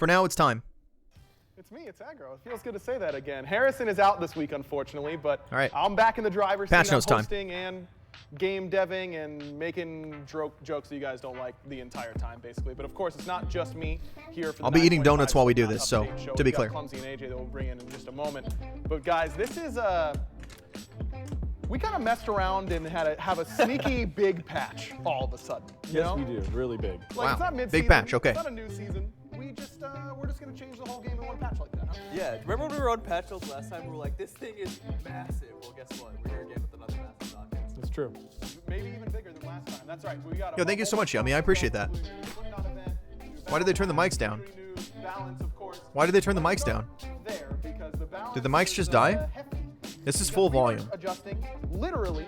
For now, it's time. It's me, it's Aggro. It feels good to say that again. Harrison is out this week, unfortunately, but all right. I'm back in the driver's seat. Patch notes time. Hosting and game deving and making jokes that you guys don't like the entire time, basically. But of course, it's not just me here for the I'll be eating donuts while we do this, so to be clear. Clumsy and AJ that we'll bring in just a moment. But guys, this is we kind of messed around and have a sneaky big patch all of a sudden. You know? We do. Really big. Like, wow. It's not mid-season. Big patch. Okay. It's not a new season. We're just gonna change the whole game in one patch like that. Huh? Yeah. Remember when we were on patch notes last time? We were like, this thing is massive. Well, guess what? We're here again with another massive document. It's true. Maybe even bigger than last time. That's right. We got Yo, thank you so much, Yummy. I appreciate that. Why did they turn the mics down? Why did they turn the mics down? Did the mics just die? This is full volume. Adjusting literally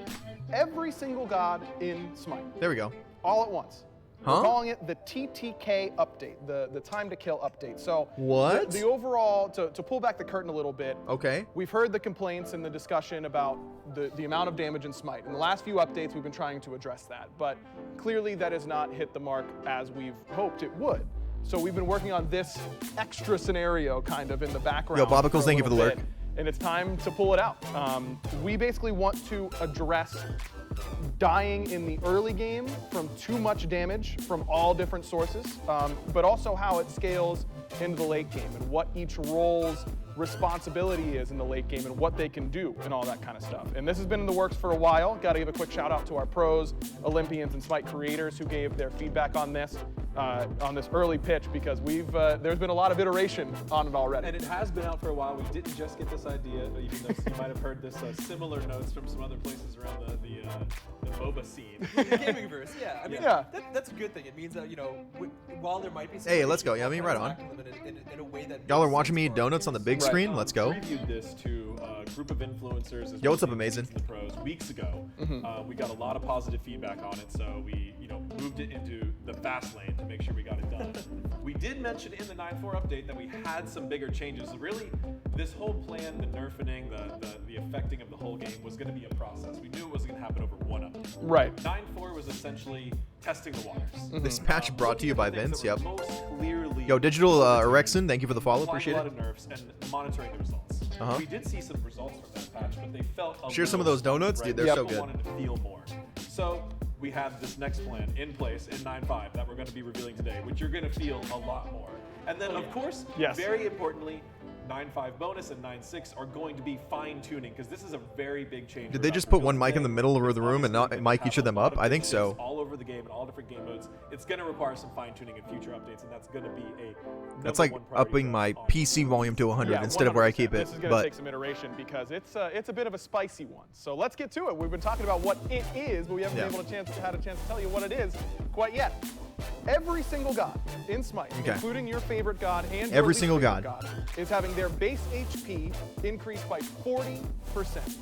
every single god in Smite. There we go. All at once. Huh? We're calling it the TTK update, the time to kill update. So what? The overall, to pull back the curtain a little bit, okay. We've heard the complaints and the discussion about the amount of damage in Smite. In the last few updates, we've been trying to address that, but clearly that has not hit the mark as we've hoped it would. So we've been working on this extra scenario kind of in the background. Yo, Bobicles, thank you for the lurk. And it's time to pull it out. We basically want to address dying in the early game from too much damage from all different sources, but also how it scales into the late game and what each role's responsibility is in the late game and what they can do and all that kind of stuff. And this has been in the works for a while. Got to give a quick shout out to our pros, Olympians, and Smite creators who gave their feedback on this early pitch, because there's been a lot of iteration on it already. And it has been out for a while. We didn't just get this idea, even though you might have heard this similar notes from some other places around the MOBA scene. The gaming verse, yeah. I mean, yeah. That's a good thing. It means that, while there might be some... Hey, let's go. Yeah, I mean, right on. In a way that y'all are watching me eat donuts on the big screen. Let's go. We previewed this to a group of influencers. Yo, what's up, Amazing? The pros weeks ago. We got a lot of positive feedback on it, so we moved it into the fast lane to make sure we got it done. We did mention in the 9.4 update that we had some bigger changes. Really, this whole plan, the nerfing, the affecting of the whole game was going to be a process. We knew it wasn't going to happen over one update. Right. 9.4 was essentially testing the waters. This patch brought to you by Vince. Yep. Clearly, yo, Digital Erexon, thank you for the follow. Appreciate it. A lot of nerfs and monitoring the results. We did see some results from that patch, but they felt share some of those donuts, dude. They're so good. Wanted to feel more. So we have this next plan in place in 9.5 that we're going to be revealing today, which you're going to feel a lot more. And then, of course, very importantly, 9.5 bonus and 9.6 are going to be fine-tuning, because this is a very big change. Did they just put one mic in the middle of the room and not mic each of them up? I think so. All over the game in all different game modes. It's going to require some fine-tuning in future updates, and that's going to be a that's like upping my PC volume to 100 instead of where I keep it. This is going to take some iteration because it's a bit of a spicy one. So let's get to it. We've been talking about what it is, but we haven't had a chance to tell you what it is quite yet. Every single god in Smite, including your favorite god and every single god, is having their base HP increased by 40%.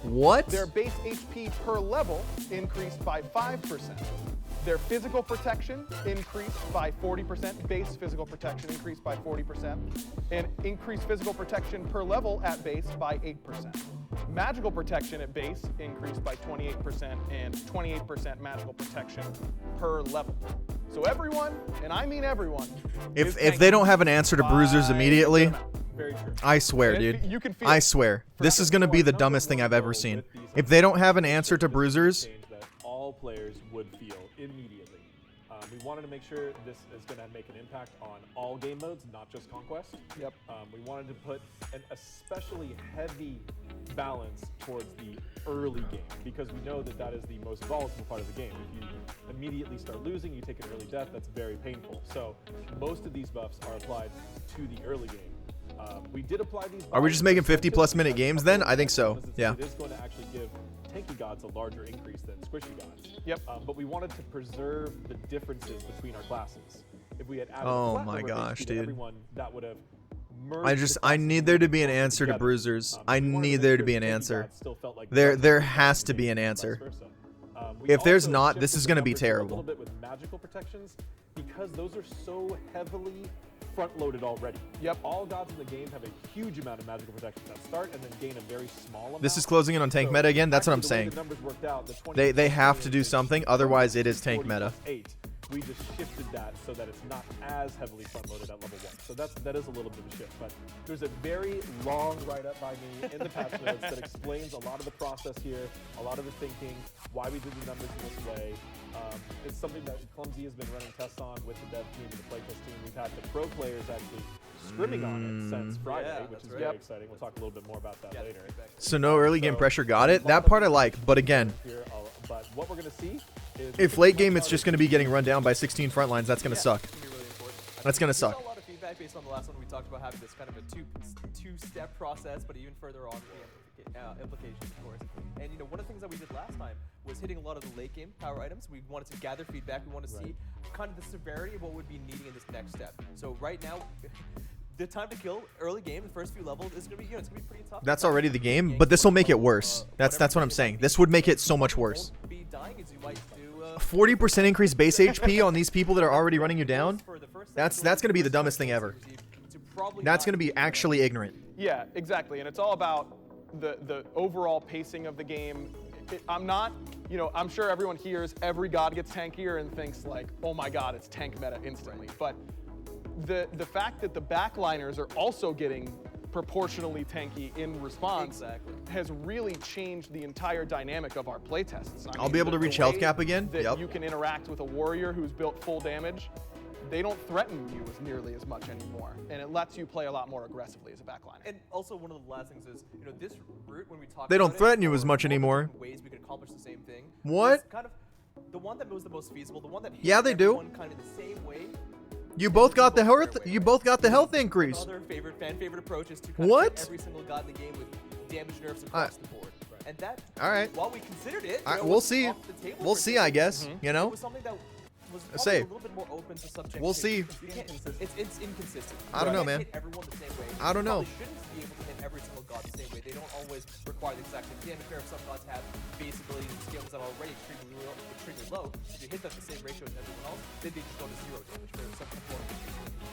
What? Their base HP per level increased by 5%. Their physical protection increased by 40%. Base physical protection increased by 40%. And increased physical protection per level at base by 8%. Magical protection at base increased by 28% and 28% magical protection per level. So everyone, and I mean everyone, if they don't have an answer to bruisers immediately, very true. I swear, dude. You can feel I swear. This is going to be the dumbest thing I've ever seen. If they don't have an answer to bruisers, that all players would feel immediately. We wanted to make sure this is going to make an impact on all game modes, not just Conquest. Yep. We wanted to put an especially heavy balance towards the early game, because we know that that is the most volatile part of the game. If you immediately start losing, you take an early death, that's very painful. So most of these buffs are applied to the early game. We did apply these. Are we just making 50+ minute games then? I think so. Yeah. It is going to actually give tanky gods a larger increase than squishy gods. Yep. But we wanted to preserve the differences between our classes. If we had added oh my gosh, dude. Everyone, that would have I need there to be an answer to bruisers. I need there to be an answer. There has to be an answer. If there's not, this is going to be terrible. A little bit with magical protections, because those are so heavily front-loaded already. Yep. All gods in the game have a huge amount of magical protections that start and then gain a very small amount. This is closing in on tank meta again. That's what I'm saying. They have to do something, otherwise it is tank meta. we just shifted that so that it's not as heavily front-loaded at level 1. So that is a little bit of a shift. But there's a very long write-up by me in the patch notes that explains a lot of the process here, a lot of the thinking, why we did the numbers in this way. It's something that Clumsy has been running tests on with the dev team and the playtest team. We've had the pro players actually scrimming on it since Friday, which is very exciting. We'll talk a little bit more about that later. So no early game pressure, got it. That part I like, but again, but what we're going to see is if late game it's just going to be getting run down by 16 front lines, that's going to suck. It's gonna be really important. That's going to We suck. got a lot of feedback based on the last one. We talked about having this kind of a two-step process, but even further on the implications, of course. And one of the things that we did last time was hitting a lot of the late game power items. We wanted to gather feedback. We want to see kind of the severity of what would be needing in this next step. So right now, the time to kill early game, the first few levels is gonna be it's gonna be pretty tough. That's already the game, but this will make it worse. That's what I'm saying. This would make it so much worse. 40% increase base HP on these people that are already running you down. That's gonna be the dumbest thing ever. That's gonna be actually ignorant. Yeah, exactly. And it's all about the overall pacing of the game. I'm not, I'm sure everyone hears every god gets tankier and thinks like, oh my god, it's tank meta instantly. But the fact that the backliners are also getting proportionally tanky in response has really changed the entire dynamic of our playtests. I'll be able to reach health cap again. That you can interact with a warrior who's built full damage. They don't threaten you as nearly as much anymore, and it lets you play a lot more aggressively as a backliner. And also one of the last things is, this route when we talk. They don't threaten you as much anymore. Ways we could accomplish the same thing. What? Kind of the one that was the most feasible, the one that yeah, they do. Kind of the same way. You both got the health. You both got the health increase. Another fan favorite approach is to what? Every single god in the game with damage nerfs across the board. And that. All right. While we considered it, we'll see. We'll see, I guess. It was something that was probably a little bit more open to subjectivity. We'll see. It's inconsistent. I don't know, man. Hit everyone the same way. I don't know. You shouldn't be able to hit every single god the same way. They don't always require the exact same damage nerf. Some gods have base abilities and skills that are already extremely low. If you hit them the same ratio as everyone else, then they just go to 0 damage for some component.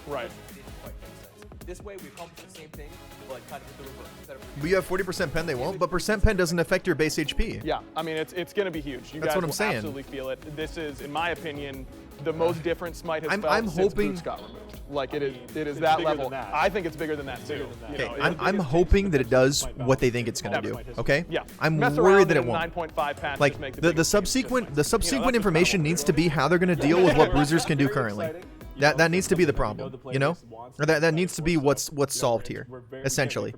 Right. It didn't quite make sense. This way, we accomplish the same thing, but kind of with the reverse. But you have 40% pen, they won't. But percent pen doesn't affect your base HP. Yeah, I mean it's going to be huge. You That's guys what I'm will saying. absolutely feel it. This is, in my opinion, the most different Smite has felt I'm since hoping Boots got removed. Like it is that level. I think it's bigger than that too. Okay, I'm hoping that it does what they think it's going to do. Okay. Yeah. I'm Mess worried around that it in won't. 9.5 patch, Like just make the subsequent information needs to be how they're going to deal with what bruisers can do currently. That needs to be the problem, or that needs to be what's solved here, essentially.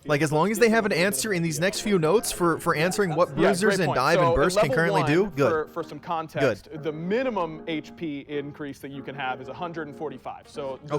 Like as long as they have an answer in these next few notes for answering what bruisers and dive and burst can currently do, good. For some context, the minimum HP increase that you can have is 145. So the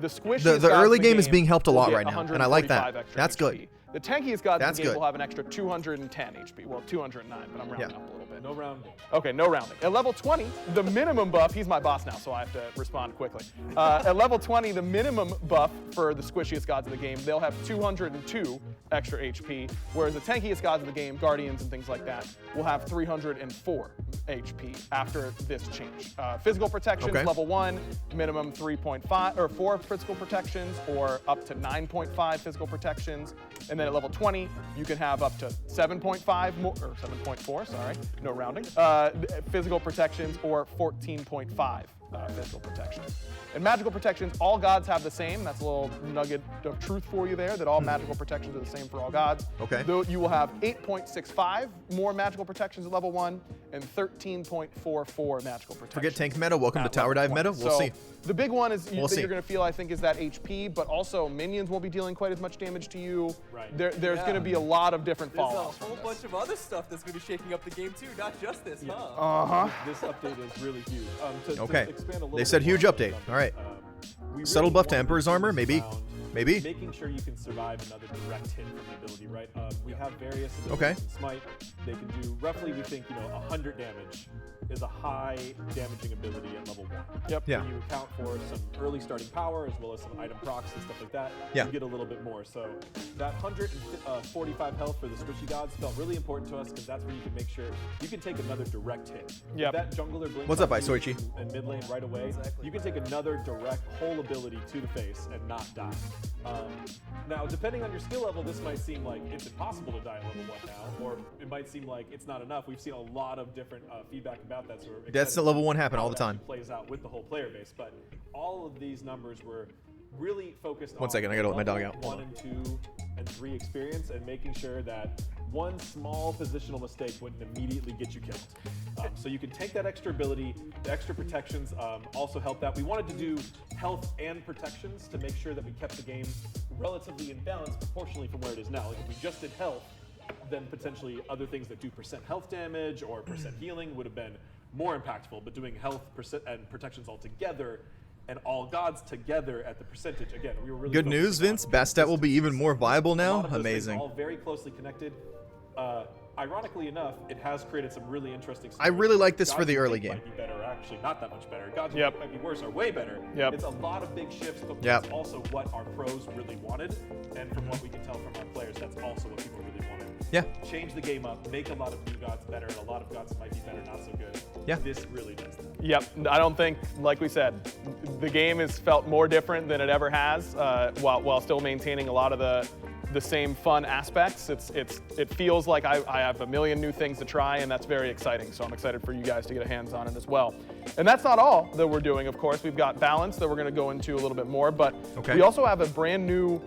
squishiest the early game is game being helped a will lot get right now, and I like that. 145 extra That's HP. good. The tankiest gods in That's the game good. will have an extra 210 HP. Well, 209, but I'm rounding up a little bit. No rounding. Okay, no rounding. At level 20, the minimum buff, he's my boss now, so I have to respond quickly. At level 20, the minimum buff for the squishiest gods in the game, they'll have 202 extra HP, whereas the tankiest gods in the game, Guardians and things like that, will have 304 HP after this change. Physical protections, level 1, minimum 3.5 or 4 physical protections, or up to 9.5 physical protections. And then at level 20, you can have up to 7.5 more, or 7.4, sorry, no rounding, physical protections, or 14.5 physical protections. And magical protections, all gods have the same. That's a little nugget of truth for you there, that all magical protections are the same for all gods. Okay. Though you will have 8.65 more magical protections at level 1, and 13.44 magical protections. Forget tank meta. Welcome to tower dive meta. We'll see. The big one is that you're going to feel, I think, is that HP, but also minions won't be dealing quite as much damage to you. Right. There's going to be a lot of different There's fallouts. a whole bunch of other stuff that's going to be shaking up the game too, not just this, huh? Uh-huh. This update is really huge. To Okay. expand a little They said bit huge more update. on All right. we Subtle really buff to wanted Emperor's armor, to maybe. surround Maybe. Making sure you can survive another direct hit from an ability, right? We have various abilities Okay. in Smite. They can do roughly, we think, 100 damage is a high damaging ability at level 1. Yep. Yeah. When you account for some early starting power as well as some item procs and stuff like that, Yeah. you get a little bit more. So that 145 health for the squishy gods felt really important to us because that's where you can make sure you can take another direct hit. Yep. If that jungler blinks What's up, on you Isoichi? in mid lane right away, Exactly. you can take another direct whole ability to the face and not die. Now, depending on your skill level, this might seem like it's impossible to die at level 1 now, or it might seem like it's not enough. We've seen a lot of different feedback about out. That's where That's the level 1 happen all the time. Plays out with the whole player base, but all of these numbers were really focused on 1 second, I gotta let my dog level out. 1 and 2 and 3 experience, and making sure that one small positional mistake wouldn't immediately get you killed. So you can take that extra ability, the extra protections also help that. We wanted to do health and protections to make sure that we kept the game relatively in balance proportionally from where it is now. Like if we just did health, then potentially other things that do percent health damage or percent healing would have been more impactful, but doing health and protections all together and all gods together at the percentage, again, we were really Good news, Vince. Bastet will be even more viable now. A lot of those things Amazing. all very closely connected. Ironically enough, it has created some really interesting I really like this Gods for the you early think game. Might be better, or actually not that much better. Gods you Yep. think might be worse, or way better. Yep. It's a lot of big shifts, but Yep. that's also what our pros really wanted, and from what we can tell from our players, that's also what people really wanted. Yeah. Change the game up, make a lot of new gods better, and a lot of gods might be better, not so good. Yeah. This really does that. Yep, I don't think, like we said, the game has felt more different than it ever has, while still maintaining a lot of the same fun aspects. It feels like I have a million new things to try, and that's very exciting. So I'm excited for you guys to get a hands on it as well. And that's not all that we're doing, of course. We've got balance that we're going to go into a little bit more, but Okay. we also have a brand new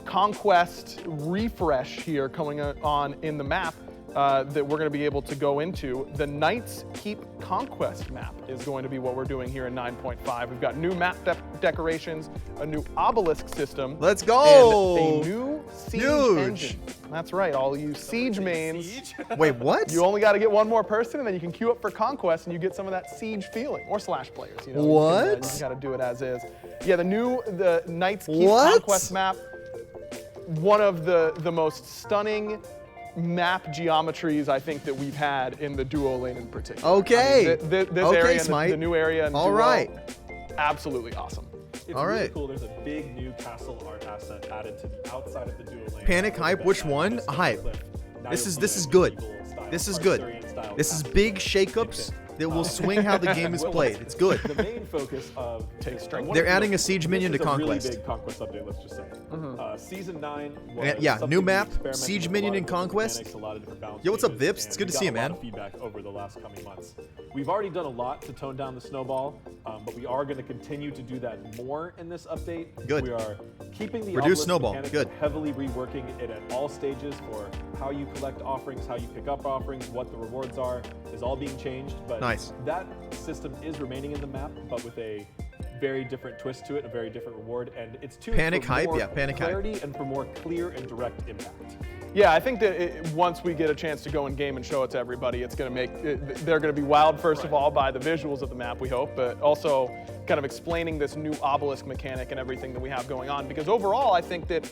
Conquest refresh here coming on in the map. That we're going to be able to go into. The Knights Keep Conquest map is going to be what we're doing here in 9.5. We've got new map decorations, a new Obelisk system. Let's go! And a new siege Huge. engine. That's right, all you siege mains. Wait, what? You only got to get one more person, and then you can queue up for Conquest, and you get some of that siege feeling. Or Slash players, you know. What? You got to do it as is. Yeah, the Knights Keep What? Conquest map. One of the most stunning map geometries I think that we've had in the duo lane in particular. Okay. I mean, this Okay, area, and Smite. the new area, and All duo, right. absolutely awesome. It's All really right. cool. There's a big new castle art asset added to the outside of the duo lane. Panic, hype, which one? Hype. This is good. This is good. This is big shakeups that will swing how the game is played. It's good. The main focus of Take strength. They're adding a siege minion to This is a Conquest. really big Conquest update, let's just say. Season 9 was And, yeah, something new we map, experimented siege with, a minion lot in of different Conquest. mechanics, a lot of different balance Yo, what's up, changes, Vips? It's and good we to see you, got a lot man. of feedback over the last coming months. We've already done a lot to tone down the snowball, but we are going to continue to do that more in this update. Good. We are keeping the Reduce obelisk snowball. mechanic, Good. heavily reworking it at all stages for how you collect offerings, how you pick up offerings, what the rewards are, is all being changed. But Nice. that system is remaining in the map, but with a very different twist to it, a very different reward, and it's tuned Panic for hype, more yeah, panic hype. clarity and for more clear and direct impact. Yeah, I think that once we get a chance to go in game and show it to everybody, it's going to make they're going to be wowed first of all by the visuals of the map, we hope, but also kind of explaining this new obelisk mechanic and everything that we have going on. Because overall, I think that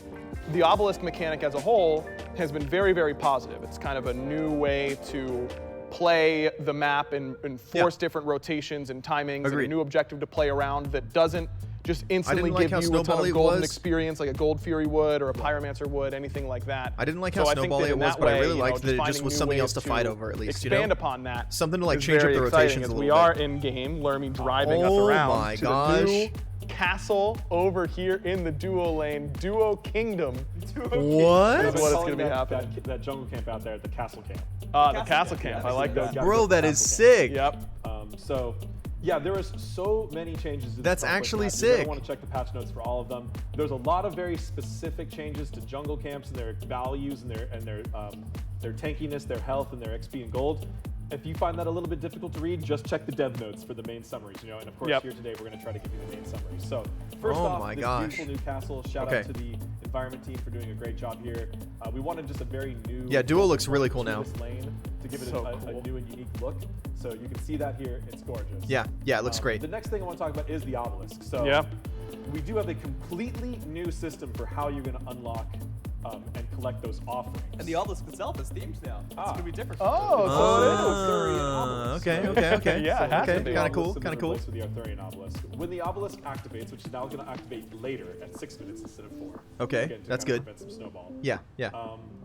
the obelisk mechanic as a whole has been very, very positive. It's kind of a new way to play the map and force different rotations and timings, and a Agreed. new objective to play around that doesn't just instantly like give how you a ton snowball-y of golden was. experience like a Gold Fury would or a Pyromancer would, anything like that. I didn't like So how I think snowball-y that it in was, that but I way, really you know, liked that it just finding was new something else ways to fight over, at least, you expand know? upon that. Something to, like, is change up very the exciting rotations as a we little are bit. in game. Lermy driving us Oh around my to gosh. the new castle over here in the duo lane, Duo Kingdom. What? That's what it's Calling going to be that- happening. That jungle camp out there, the castle camp. The castle camp. I like that. Bro, that is sick. Yep. So, yeah, there was so many changes. To the That's Conquest actually map. sick. You're gonna want to check the patch notes for all of them. There's a lot of very specific changes to jungle camps and their values and their tankiness, their health, and their XP and gold. If you find that a little bit difficult to read, just check the dev notes for the main summaries. You know, and of course Yep. here today we're going to try to give you the main summaries. So first Oh off, my this gosh. beautiful new castle. Shout Okay. out to the environment team for doing a great job here. We wanted just a very new. Yeah, Duo looks really cool to now. this lane to give it So a cool. new and unique look. So you can see that here. It's gorgeous. Yeah, it looks great. The next thing I want to talk about is the obelisk. So Yeah. we do have a completely new system for how you're going to unlock and collect those offerings. And the obelisk itself is themed now. It's Ah. going to be different. Oh, Okay, okay, okay. Yeah, it has okay. to be. Kind of cool, Obelisk kind of and cool. replaced with the Arthurian obelisk. When the obelisk activates, which is now going to activate later at 6 minutes instead of 4. Okay, again, to that's kind of good. prevent some snowball. Yeah, yeah.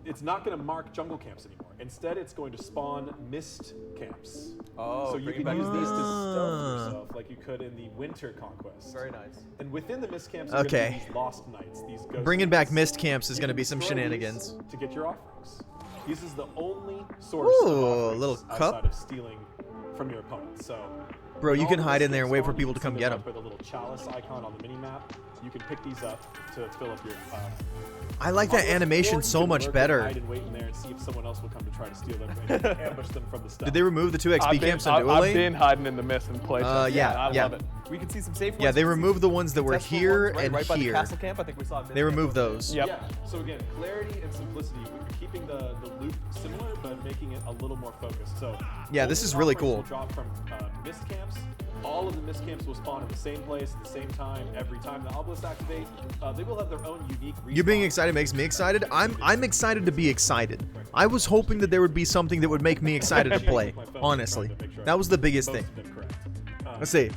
It's not going to mark jungle camps anymore. Instead, it's going to spawn mist camps. Oh, so you bringing can back use the these to Ah. stealth yourself like you could in the winter conquest. Very nice. And within the mist camps, are Okay. going to be these lost knights, these ghost Bringing back knights. mist camps is You going to can be some destroy these shenanigans. to get your offerings. This is the only source Ooh, of a offerings little outside cup. of stealing from your opponent. So, Bro, you all can the hide in mistakes there and wait for spawn, people you to can come see get them them. up with a little chalice icon on the mini map. You can pick these up to fill up your. I like that obelisk, or animation you so can much lurk and better. hide and wait in there and see if someone else will come to try to steal them and ambush them from the start. Did they remove the 2 XP camps on dual I've lane? been hiding in the mist and play. Yeah, I yeah. love it. We can see some safe ones. Yeah, they we can see removed the ones that were contestable here ones, right? and right by the here. castle camp. I think we saw. They removed those. Yep. Yeah. So again, clarity and simplicity. We're keeping the loop similar, but making it a little more focused. So Yeah, this is really cool. Will drop from mist camps. All of the mist camps will spawn in the same place at the same time every time the obelisks activate. They will have their own unique. You being respawn. excited makes me excited. I'm excited to be excited. I was hoping that there would be something that would make me excited to play. Honestly, that was the biggest thing. Most of them correct. Let's see.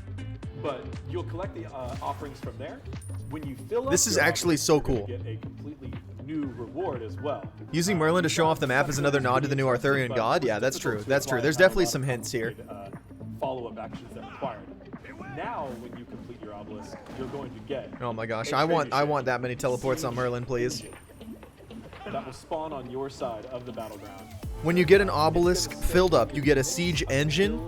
But you'll collect the offerings from there. When you fill up This is your actually offerings, so you're gonna cool. Get a completely new reward as well. Using Merlin to show off the map is another nod to the new Arthurian god. Yeah, that's true. That's true. There's definitely some hints here. Follow-up actions that are required. Now, when you complete your obelisk, you're going to get. Oh my gosh, a I want trebuchet that many teleports on Merlin, please. that will spawn on your side of the battleground. When you get an obelisk filled up, you get a siege engine.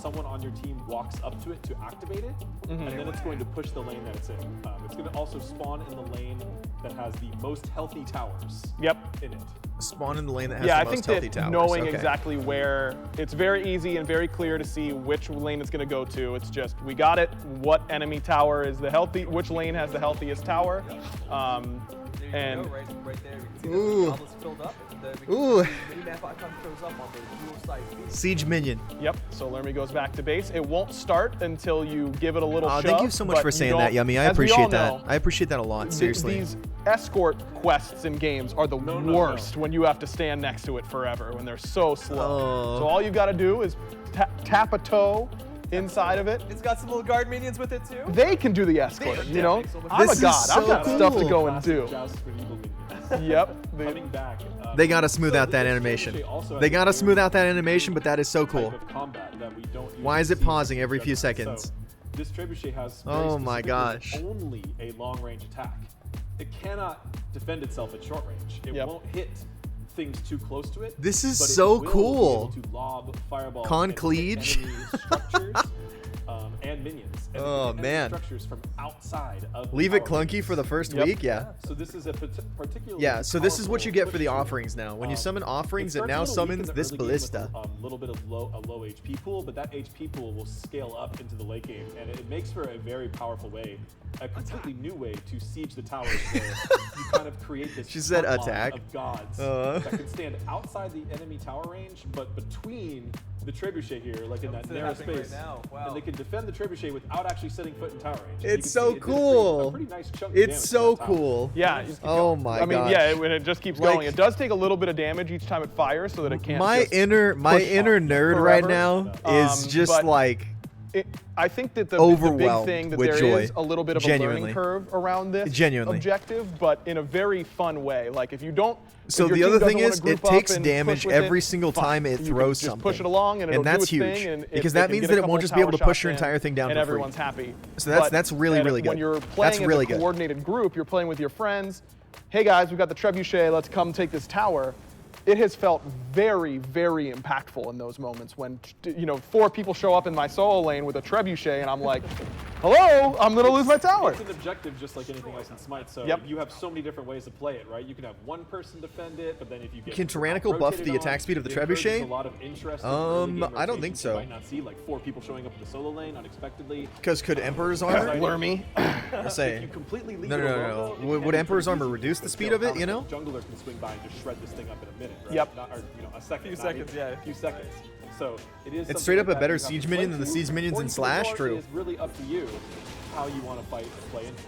Someone on your team walks up to it to activate it, and then it's going to push the lane that it's in. It's going to also spawn in the lane that has the most healthy towers. Yep. In it. Spawn in the lane that has Yeah, I the think most healthy that towers. knowing Okay. exactly where, it's very easy and very clear to see which lane it's going to go to. It's just, we got it, what enemy tower is the healthy, which lane has the healthiest tower. There you And go, right there. We can see Ooh. the obelisk filled up. Ooh. The mini-map icon shows up on the dual side feed. Siege minion. Yep, so Lermy goes back to base. It won't start until you give it a little shove. Thank you so much but for you saying that, don't- Yummy. I as we all appreciate that. know, I appreciate that a lot. Seriously. These escort quests in games are the no. worst when you have to stand next to it forever, when they're so slow. Oh. So all you got to do is tap a toe inside of it. It's got some little guard minions with it too. They can do the escort, you know? This I'm a is god. so I've got stuff to cool. go and do. Joust for evil minions. Yep. Coming back. They gotta smooth out that animation. They gotta smooth out that animation, but that is so cool. Why is it pausing every few seconds? So, this trebuchet has Oh my specifically gosh. only a long-range attack. It cannot defend itself at short range. It Yep. won't hit things too close to it. This is but it so will be cool. able to lob fireballs Conclege. and hit enemy structures and minions. And Oh, enemy man. Structures from outside of the Leave it tower. clunky for the first Yep. week? Yeah. So this is a particularly Yeah, so this is what you get for the powerful offerings now. When you push. summon offerings, it starts now a little weak summons in the this early game with ballista. A little bit of a low HP pool, but that HP pool will scale up into the late game, and it makes for a very powerful way, a completely new way to siege the towers. Where you kind of create this She said front line attack. of gods that can stand outside the enemy tower range, but between the trebuchet here, like in that What's narrow happening right space, now? Wow. and they can defend the trebuchet without actually setting foot in tower range. And you It's can so see it did cool. a pretty nice chunk of It's damage to so that tower. cool. Yeah. Oh my I mean, gosh. yeah, when it just keeps Like- going. It does take a little bit of damage each time it fires, so that it can't. My just inner push nerd forever. right now is just but like I think that the Overwhelmed big thing that with there joy. is a little bit of a Genuinely. learning curve around this Genuinely. objective, but in a very fun way. Like if you don't. So if your the team other doesn't thing wanna is, group it up takes and damage push with every it, single fine. time it You can throws just something. push it along, and it'll that's do its huge. thing, and Because they that can means get that a it couple won't just be able to tower push your shots in, entire thing down and for free. everyone's happy. So that's But really, and really good. When you're That's playing really as a good. coordinated group, you're playing with your friends. Hey guys, we've got the trebuchet. Let's come take this tower. It has felt very, very impactful in those moments when 4 people show up in my solo lane with a trebuchet, and I'm like, hello, I'm gonna lose my tower. It's an objective just like anything else in Smite, so Yep. you have so many different ways to play it, right? You can have one person defend it, but then if you get Can Tyrannical buff rotated the on, attack speed of the it encourages trebuchet? A lot of interest in early game I don't think rotations. so. You might not see like 4 people showing up in the solo lane unexpectedly. Because could Emperor's Armor? Lermy. I say. If you completely leave No, it no, no, alone, no. though, it Would can be Emperor's pretty Armor easy reduce to the kill. speed of it, you know? Jungler can swing by and just shred this thing up in a minute, right? Yep. Or, a second. Few not seconds, even, yeah. A few seconds. So it is. It's something straight up like a that better you have to siege play minion than the to. siege minions in According to the Slash, lore, true. It is really up to you how you want to fight and play into.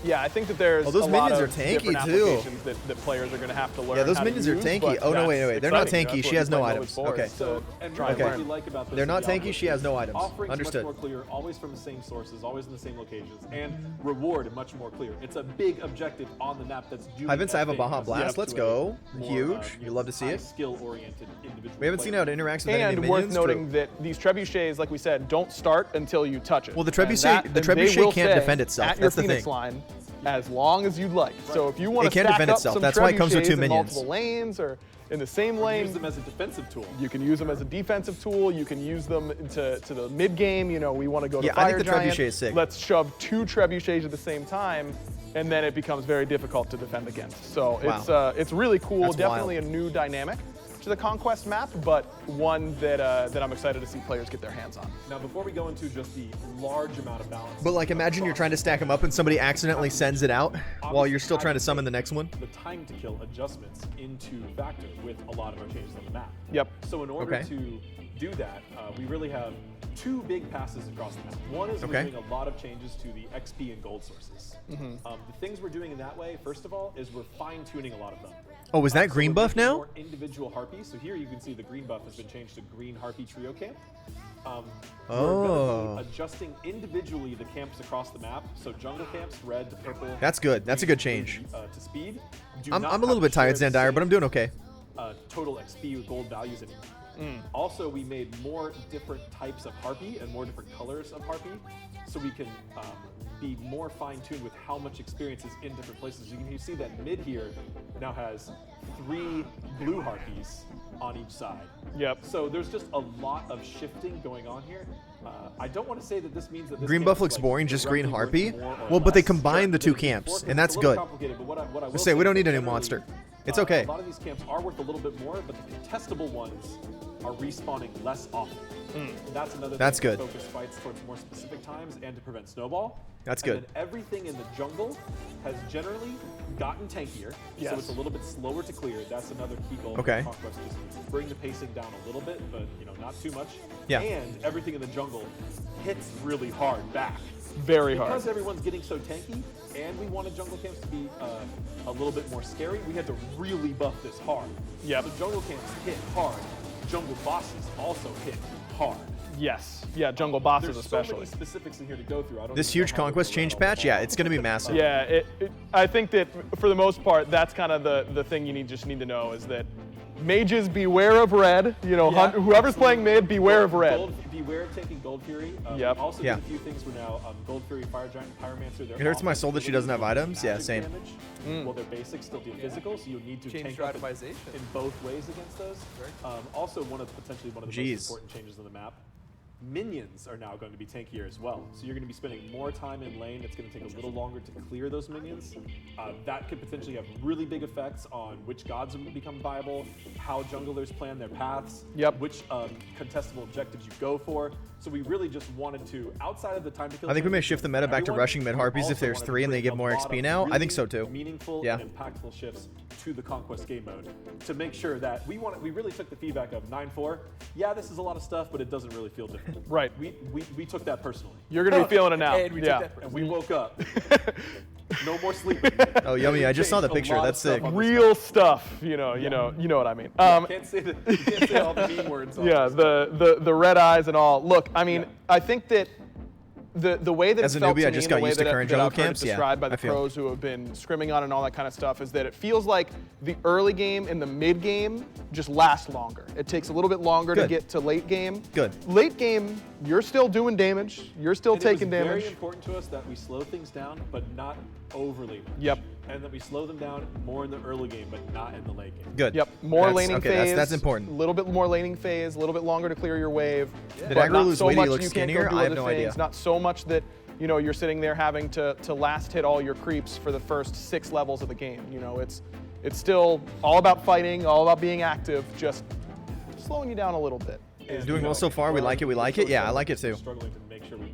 Yeah, I think that there's Oh, those a lot minions of are tanky, different too. applications that players are going to have to learn. Yeah, those how to minions are use, tanky. but Oh, no, wait, that's wait. They're not exciting. tanky. That's She what has no playing items. Mode 4 Okay. is to So, and try what and I Okay. really learn. like about this They're is not the tanky, she has no items. Offerings Understood. much more clear, always from the same sources, always in the same locations, and reward much more clear. It's a big objective on the map that's doing. Hi, Vince, I have a thing Baja as Blast. opposed Let's to go. a more, Huge. You love to see it. Skill-oriented individual. We haven't seen how it interacts with any And minions. worth noting True. that these trebuchets, like we said, don't start until you touch it. Well, the And trebuchet- the and they trebuchet will can't stay defend itself. At your That's the Phoenix thing. line, as long as you'd like. So if you want It to can't stack defend up itself. some That's why it comes with trebuchets 2 in minions. multiple lanes, or in the same lane. Use them as a defensive tool. You can use them as a defensive tool. You can use them to the mid game. You know, we want to go to Yeah, Fire I think the Giant. Trebuchet is sick. Let's shove 2 Trebuchets at the same time, and then it becomes very difficult to defend against. So it's really cool. That's Definitely wild. a new dynamic to the Conquest map, but one that that I'm excited to see players get their hands on. Now, before we go into just the large amount of balance. But like, imagine you're trying to stack them up and somebody accidentally sends it out while you're still trying to summon the next one. The time to kill adjustments into factor with a lot of our changes on the map. Yep. So in order to do that, we really have 2 big passes across the map. One is we're doing a lot of changes to the XP and gold sources. The things we're doing in that way, first of all, is we're fine-tuning a lot of them. Oh, is that green we're buff making now? More individual harpies. So here you can see the green buff has been changed to green harpy trio camp. We're going to be adjusting individually the camps across the map. So jungle camps, red to purple. That's good. That's a good change. To speed. I'm a little bit tired, Zandire, but I'm doing okay. Total XP with gold values anymore. Also, we made more different types of harpy and more different colors of harpy, so we can be more fine-tuned with how much experience is in different places. You see that mid here now has 3 blue harpies on each side. Yep. So there's just a lot of shifting going on here. I don't want to say that this means that this Green camp buff is, looks like, boring, just green directly harpy. worth more or Well, but they less. combine the 2 But camps, it's and that's a little good. complicated, but what I will Let's say we say don't is need any generally, monster. It's okay. A lot of these camps are worth a little bit more, but the contestable ones are respawning less often. That's another That's thing good. to focus fights towards more specific times and to prevent snowball. That's And good. then everything in the jungle has generally gotten tankier, so it's a little bit slower to clear. That's another key goal Okay. for Conquest, just bring the pacing down a little bit, but not too much. Yeah. And everything in the jungle hits really hard back. Very hard. Because everyone's getting so tanky, and we wanted jungle camps to be a little bit more scary, we had to really buff this hard. Yep. So jungle camps hit hard. Jungle bosses also hit hard. Yes. Yeah, jungle bosses There's especially. so many specifics in here to go through. I don't This even know huge how to Conquest go change around all patch, the yeah, time. it's going to be massive. Yeah, I think that for the most part, that's kind of the thing you just need to know is that mages beware of red. You know, whoever's playing mid, beware of red. Beware of taking Gold Fury. Yep. We also Yeah. did a few things. We're now Gold Fury, Fire Giant, Pyromancer. It hurts my soul that she doesn't have items. Yeah, same. Well, their basics still do physical, so you need to Change tank your up itemization. in both ways against those. Also, potentially one of the Jeez. most important changes on the map. Minions are now going to be tankier as well. So you're going to be spending more time in lane. It's going to take a little longer to clear those minions. That could potentially have really big effects on which gods will become viable, how junglers plan their paths, which contestable objectives you go for. So we really just wanted to, outside of the time to kill. I think we may shift the meta back to rushing mid harpies if there's 3 and they give more XP now. I think so too. Meaningful and impactful shifts to the Conquest game mode to make sure that we really took the feedback of 9-4. Yeah, this is a lot of stuff, but it doesn't really feel different. Right. We took that personally. You're going to be feeling it now. And we took that And we woke up. No more sleeping. Oh, yummy! I just saw the picture. That's sick. Real stuff. You know what I mean. Can't say all the mean words. Yeah, the red eyes and all. Look, I mean, I think that the way that As it a felt newbie, to I me just and got the way used to that current that jungle I've heard it camps, yeah, described by I the feel. pros who have been scrimming on and all that kind of stuff is that it feels like the early game and the mid game just last longer. It takes a little bit longer to Good. get to late game. Good. Late game, you're still doing damage. You're still taking It was damage. very important to us that we slow things down, but not overly much. Yep. And that we slow them down more in the early game, but not in the late game. Good. Yep, more That's- laning okay, phase. That's important. A little bit more laning phase, a little bit longer to clear your wave. Did But Aggro not lose so weight? He much looks you can't go skinnier? do I have other no things. idea. Not so much that you're sitting there having to last hit all your creeps for the first 6 levels of the game. It's still all about fighting, all about being active, just slowing you down a little bit. Doing well so far. We like it. We like it. Yeah, I like it too. Struggling to make sure we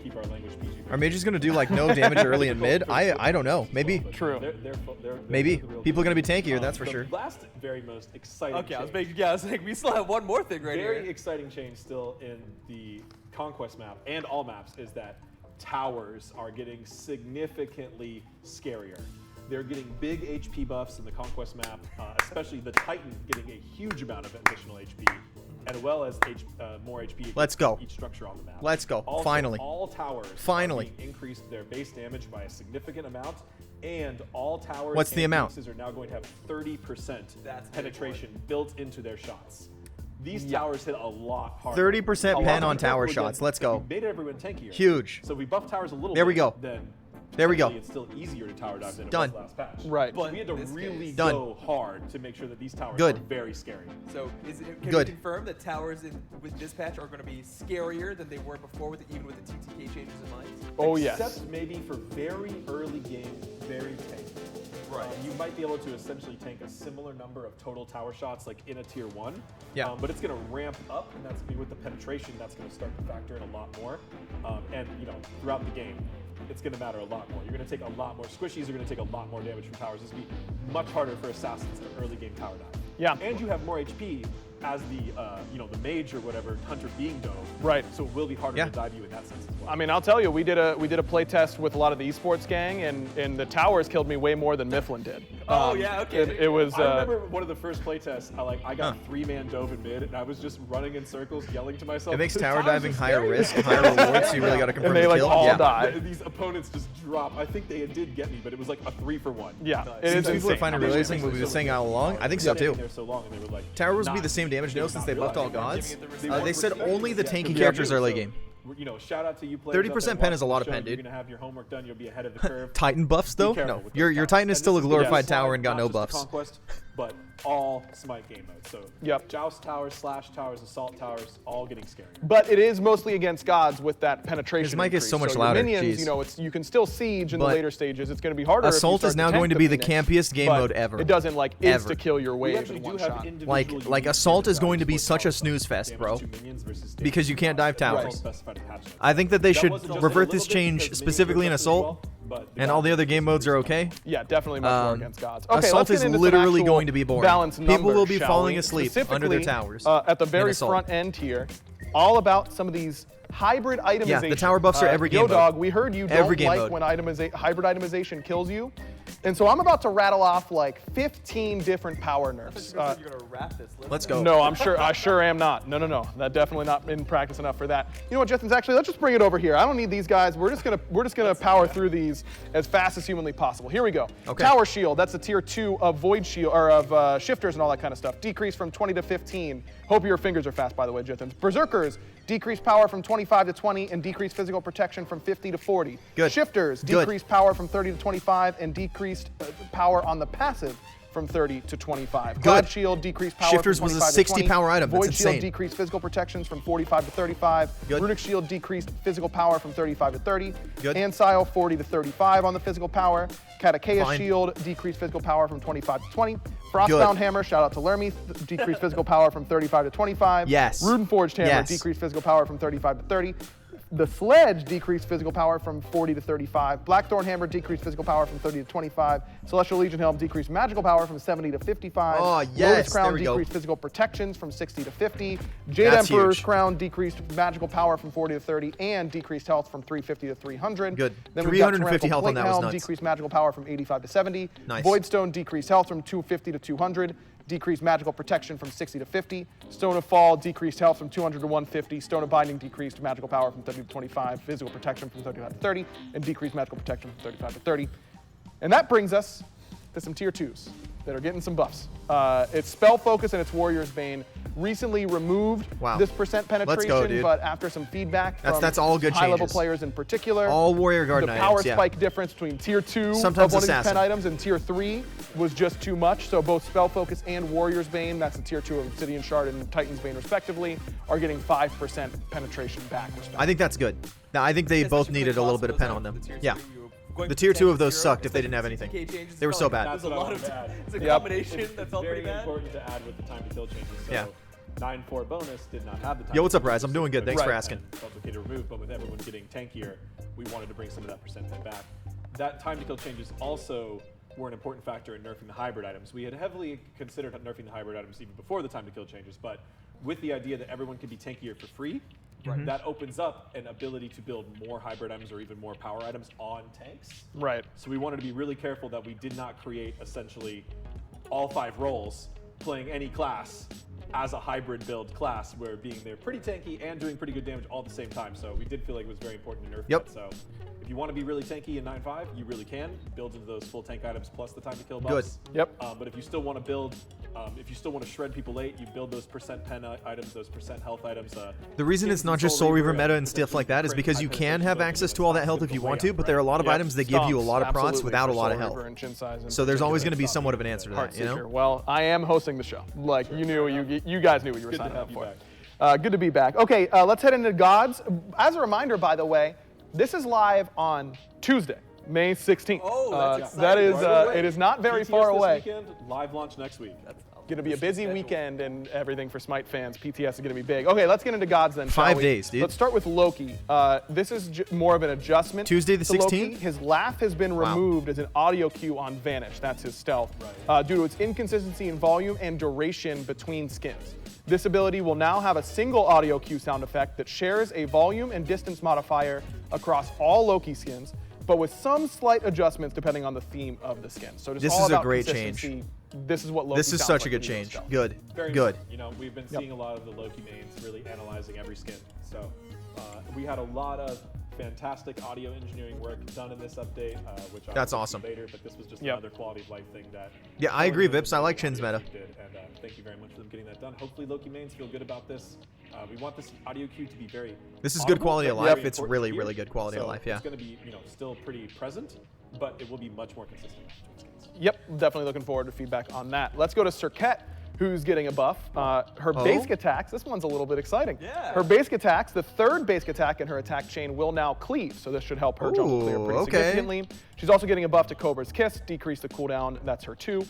keep our language PG. Are mages gonna do like no damage early and mid? I don't know. Maybe. True. They're Maybe. the real People are deal. gonna be tankier. That's for The sure. last very most exciting Okay, I was change. like, we still have one more thing right Very here. exciting change still in the Conquest map and all maps is that towers are getting significantly scarier. They're getting big HP buffs in the Conquest map, especially the Titan getting a huge amount of additional HP, as well as more HP. Let's go. Each structure on the map. Let's go. Also, Finally. all towers Finally. are being increased their base damage by a significant amount, and all towers What's the and amount? pieces are now going to have 30% That's a big penetration built into their shots. These towers hit a lot harder. 30% A lot pen more on tower than- shots. Let's go. We made everyone tankier. Huge. So we buffed towers a little There bit. we go. Then There we go. It's still easier to tower dive than it Done. was last patch. Right. So we had to But in this really case- Done. go hard to make sure that these towers Good. are very scary. So can Good. we confirm that towers with this patch are going to be scarier than they were before, even with the TTK changes in mind? Oh, yes. Except maybe for very early game, very tanky. Right. You might be able to essentially tank a similar number of total tower shots like in a tier 1. Yeah. But it's going to ramp up, and that's going to be with the penetration, that's going to start to factor in a lot more. And, throughout the game, it's going to matter a lot more. You're going to take a lot more. Squishies are going to take a lot more damage from towers. It's going to be much harder for assassins to early game tower dive. Yeah. And you have more HP as the mage or whatever, hunter being dove. Right. So it will be harder Yeah. to dive you in that sense as well. I mean, I'll tell you, we did a play test with a lot of the esports gang, and the towers killed me way more than Mifflin did. Oh, yeah, okay. It was. I remember one of the first playtests. I got 3-man dove in mid, and I was just running in circles, yelling to myself. It makes "This tower tower's diving just higher scary." risk, higher reward, so you really got to confirm they, the like, kill. all yeah. die. These opponents just drop. I think they did get me, but it was like a 3-for-1. Yeah, Nice. it is People are insane. finally realizing what we've been saying all along. I think so too. There so long, and they were like, Towers will be not- the same damage now since they buffed all gods. They They said respect only it. the Yeah, tanky they characters do, are late so, game. Shout out to you players. 30% pen is a lot of pen, dude. You're gonna have your homework done. You'll be ahead of the curve. Titan buffs though? careful No, with your those Titan towers. is still a And this glorified slide, tower and got not no just the buffs. Conquest, but all Smite game modes. So Yep. Joust towers, Slash towers, Assault towers, all getting scary. But it is mostly against gods with that penetration. His mic is increase. so much your louder, Minions, jeez. you can still siege in the But later stages. It's going to be harder. if you Assault start is now tank going to be the Phoenix, campiest game but mode ever. It doesn't like Ever. insta kill your We wave actually in do one have shot. individual Like unique Assault is standard going to be values such for a snooze damage fest, bro. to minions versus damage Because you to can't gods. dive That towers. wasn't specified in patch notes. I think that they That should wasn't just revert a this little bit change because specifically in minions were Assault, just as well, but the and all the gods other game modes are okay. Yeah, definitely much more against gods. Okay, Assault let's get is into some literally actual going to be boring. balanced People will numbers, be shall falling we? asleep under their Specifically, towers at the in very Assault. front end here, all about some of these hybrid itemization. Yeah, the tower buffs are every game mode. Yo-Dog, we heard you Every don't game like mode. when hybrid itemization kills you. And so I'm about to rattle off like 15 different power nerfs. You're going to wrap this list. Let's up. go. No, I sure am not. No. That definitely not in practice enough for that. You know what, Justvince, actually, let's just bring it over here. I don't need these guys. We're just gonna power through these as fast as humanly possible. Here we go. Okay. Tower shield, that's a tier 2 of void shield or of shifters and all that kind of stuff. Decrease from 20 to 15. Hope your fingers are fast, by the way, Justvince. Berserkers, decrease power from 25 to 20 and decrease physical protection from 50 to 40. Good. Shifters, Good. decrease power from 30 to 25 and decreased power on the passive from 30 to 25. Good. Cloud shield, decrease power Shifters from was a 25 to 60 20. power item. That's Void shield, insane. decreased physical protections from 45 to 35. Good. Runic shield, decreased physical power from 35 to 30. Good. Ancile, 40 to 35 on the physical power. Katakeya Fine. shield, decreased physical power from 25 to 20. Frostbound Hammer, shout out to Lermy, decreased physical power from 35 to 25. Yes. Rudenforged Hammer, Yes. decreased physical power from 35 to 30. The Sledge decreased physical power from 40 to 35. Blackthorn Hammer decreased physical power from 30 to 25. Celestial Legion Helm decreased magical power from 70 to 55. Oh, Lotus yes, Crown there we go. decreased physical protections from 60 to 50. Jade That's Emperor's huge. Crown decreased magical power from 40 to 30 and decreased health from 350 to 300. Good. Then we've got 350 Tyrannical health on Plate that was Helm, nuts. decreased magical power from 85 to 70. Nice. Voidstone decreased health from 250 to 200. Decreased magical protection from 60 to 50. Stone of Fall decreased health from 200 to 150. Stone of Binding decreased magical power from 30 to 25. Physical protection from 35 to 30. And decreased magical protection from 35 to 30. And that brings us to some tier 2s that are getting some buffs. It's Spell Focus and it's Warrior's Bane. Recently removed Wow. this percent penetration, go, dude. but after some feedback from That's all good high-level changes. players in particular, All Warrior Garden the power items, yeah. spike difference between tier 2 Sometimes of one of these Assassin. 10 items and tier 3 was just too much. So both Spell Focus and Warrior's Bane, that's the tier 2 of Obsidian Shard and Titan's Bane respectively, are getting 5% penetration back respectively. I think that's good. Now, I think they both Especially for needed the a little cost bit of those pen on items, them. tier Yeah. two, you were going The from tier 2 of 10 those to sucked 0, if they didn't have anything. TTK changes They were felt so like bad. There's a lot of it's a Yep. combination that felt very pretty bad. important to add with the time to kill changes. So Yeah. 9-4 bonus did not have the time. Yo, what's to up, kill Raz? I'm changes, doing good. so Thanks for Right. asking. and felt okay to remove, but with everyone getting tankier, we wanted to bring some of that percentage back. That time to kill changes also were an important factor in nerfing the hybrid items. We had heavily considered nerfing the hybrid items even before the time to kill changes, but with the idea that everyone can be tankier for free, that opens up an ability to build more hybrid items or even more power items on tanks. Right. So we wanted to be really careful that we did not create essentially all 5 roles playing any class as a hybrid build class where they're pretty tanky and doing pretty good damage all at the same time. So we did feel like it was very important to nerf Yep. that. So if you want to be really tanky in 9.5, you really can. Build into those full tank items plus the time to kill buffs. Yep. But if you still want to build If you still want to shred people late, you build those percent pen items, those percent health items. The reason it's not just Soul Reaver meta and stuff like that is because you can have access to all that health if you want to, but there are a lot of items that give you a lot of procs without a lot of health. So there's always going to be somewhat of an answer to that, you know? Well, I am hosting the show. Like, you guys knew what you were signing up for. Good to be back. Okay, let's head into Gods. As a reminder, by the way, this is live on Tuesday, May 16th. Oh, that's that is, right. It is not very PTS far this away. Weekend, live launch next week. Going to be a busy weekend and everything for Smite fans. PTS is going to be big. Okay, let's get into Gods then. 5 days, dude. Let's start with Loki. This is more of an adjustment. Tuesday the to Loki. 16th? His laugh has been removed as an audio cue on Vanish. That's his stealth. Due to its inconsistency in volume and duration between skins. This ability will now have a single audio cue sound effect that shares a volume and distance modifier across all Loki skins, but with some slight adjustments depending on the theme of the skin. So just This all is a about great consistency. change. This is what Loki This is sounds such a like good when he change. goes stealth. Good. Very Good. You know, we've been seeing a lot of the Loki mains really analyzing every skin. So we had a lot of fantastic audio engineering work done in this update, which I'll That's get to awesome. later, but this was just another quality of life thing that. Yeah, I agree, Vips. I like Chin's Audio meta. did, and thank you very much for them getting that done. Hopefully, Loki mains feel good about this. We want this audio cue to be very. This is good audible, quality but of very life. It's important really, to hear. really good quality of So life, yeah. It's going to be, still pretty present, but it will be much more consistent between skins. Yep, definitely looking forward to feedback on that. Let's go to Sirket, who's getting a buff. Her basic attacks, this one's a little bit exciting. Yeah. Her basic attacks, the third basic attack in her attack chain will now cleave, so this should help her jump clear pretty okay. significantly. She's also getting a buff to Cobra's Kiss, decrease the cooldown, that's her 2,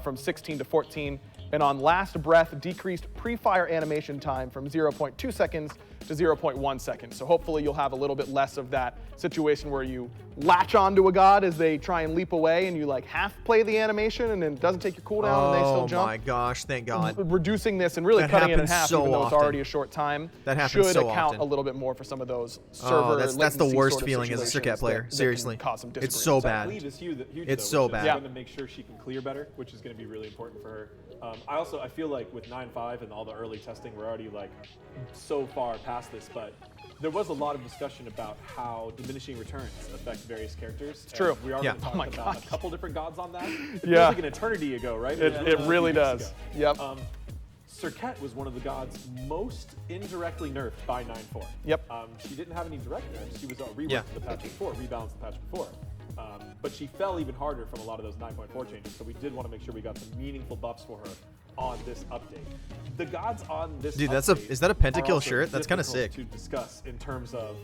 from 16 to 14. And on Last Breath, decreased pre-fire animation time from 0.2 seconds to 0.1 seconds. So hopefully you'll have a little bit less of that situation where you latch onto a god as they try and leap away and you like half play the animation and then it doesn't take your cooldown and they still jump. Oh my gosh, thank God. Reducing this and really That cutting it in happens half so even though it's often. already a short time That happens should so account often. a little bit more for some of those server Oh, that's the latency worst sort of feeling as a situations Sirket player. that can Seriously. cause some It's so disagreements. bad. Cleave is huge, It's though, so which is bad. going to make sure she can clear better, which is going to be really important for her. I feel like with 9.5 and all the early testing, we're already like so far past this, but there was a lot of discussion about how diminishing returns affect various characters. It's true. We are Yeah. going to talk about a couple different gods on that. It Yeah. feels like an eternity ago, right? It really does. Ago. Yep. Sirket was one of the gods most indirectly nerfed by 9.4. Yep. She didn't have any direct nerfs. She was reworked Yeah. the patch before, rebalanced the patch before. But she fell even harder from a lot of those 9.4 changes, so we did want to make sure we got some meaningful buffs for her on this update. The gods on this Dude, update is that a are pentakill also shirt? That's kinda difficult sick. to discuss in terms of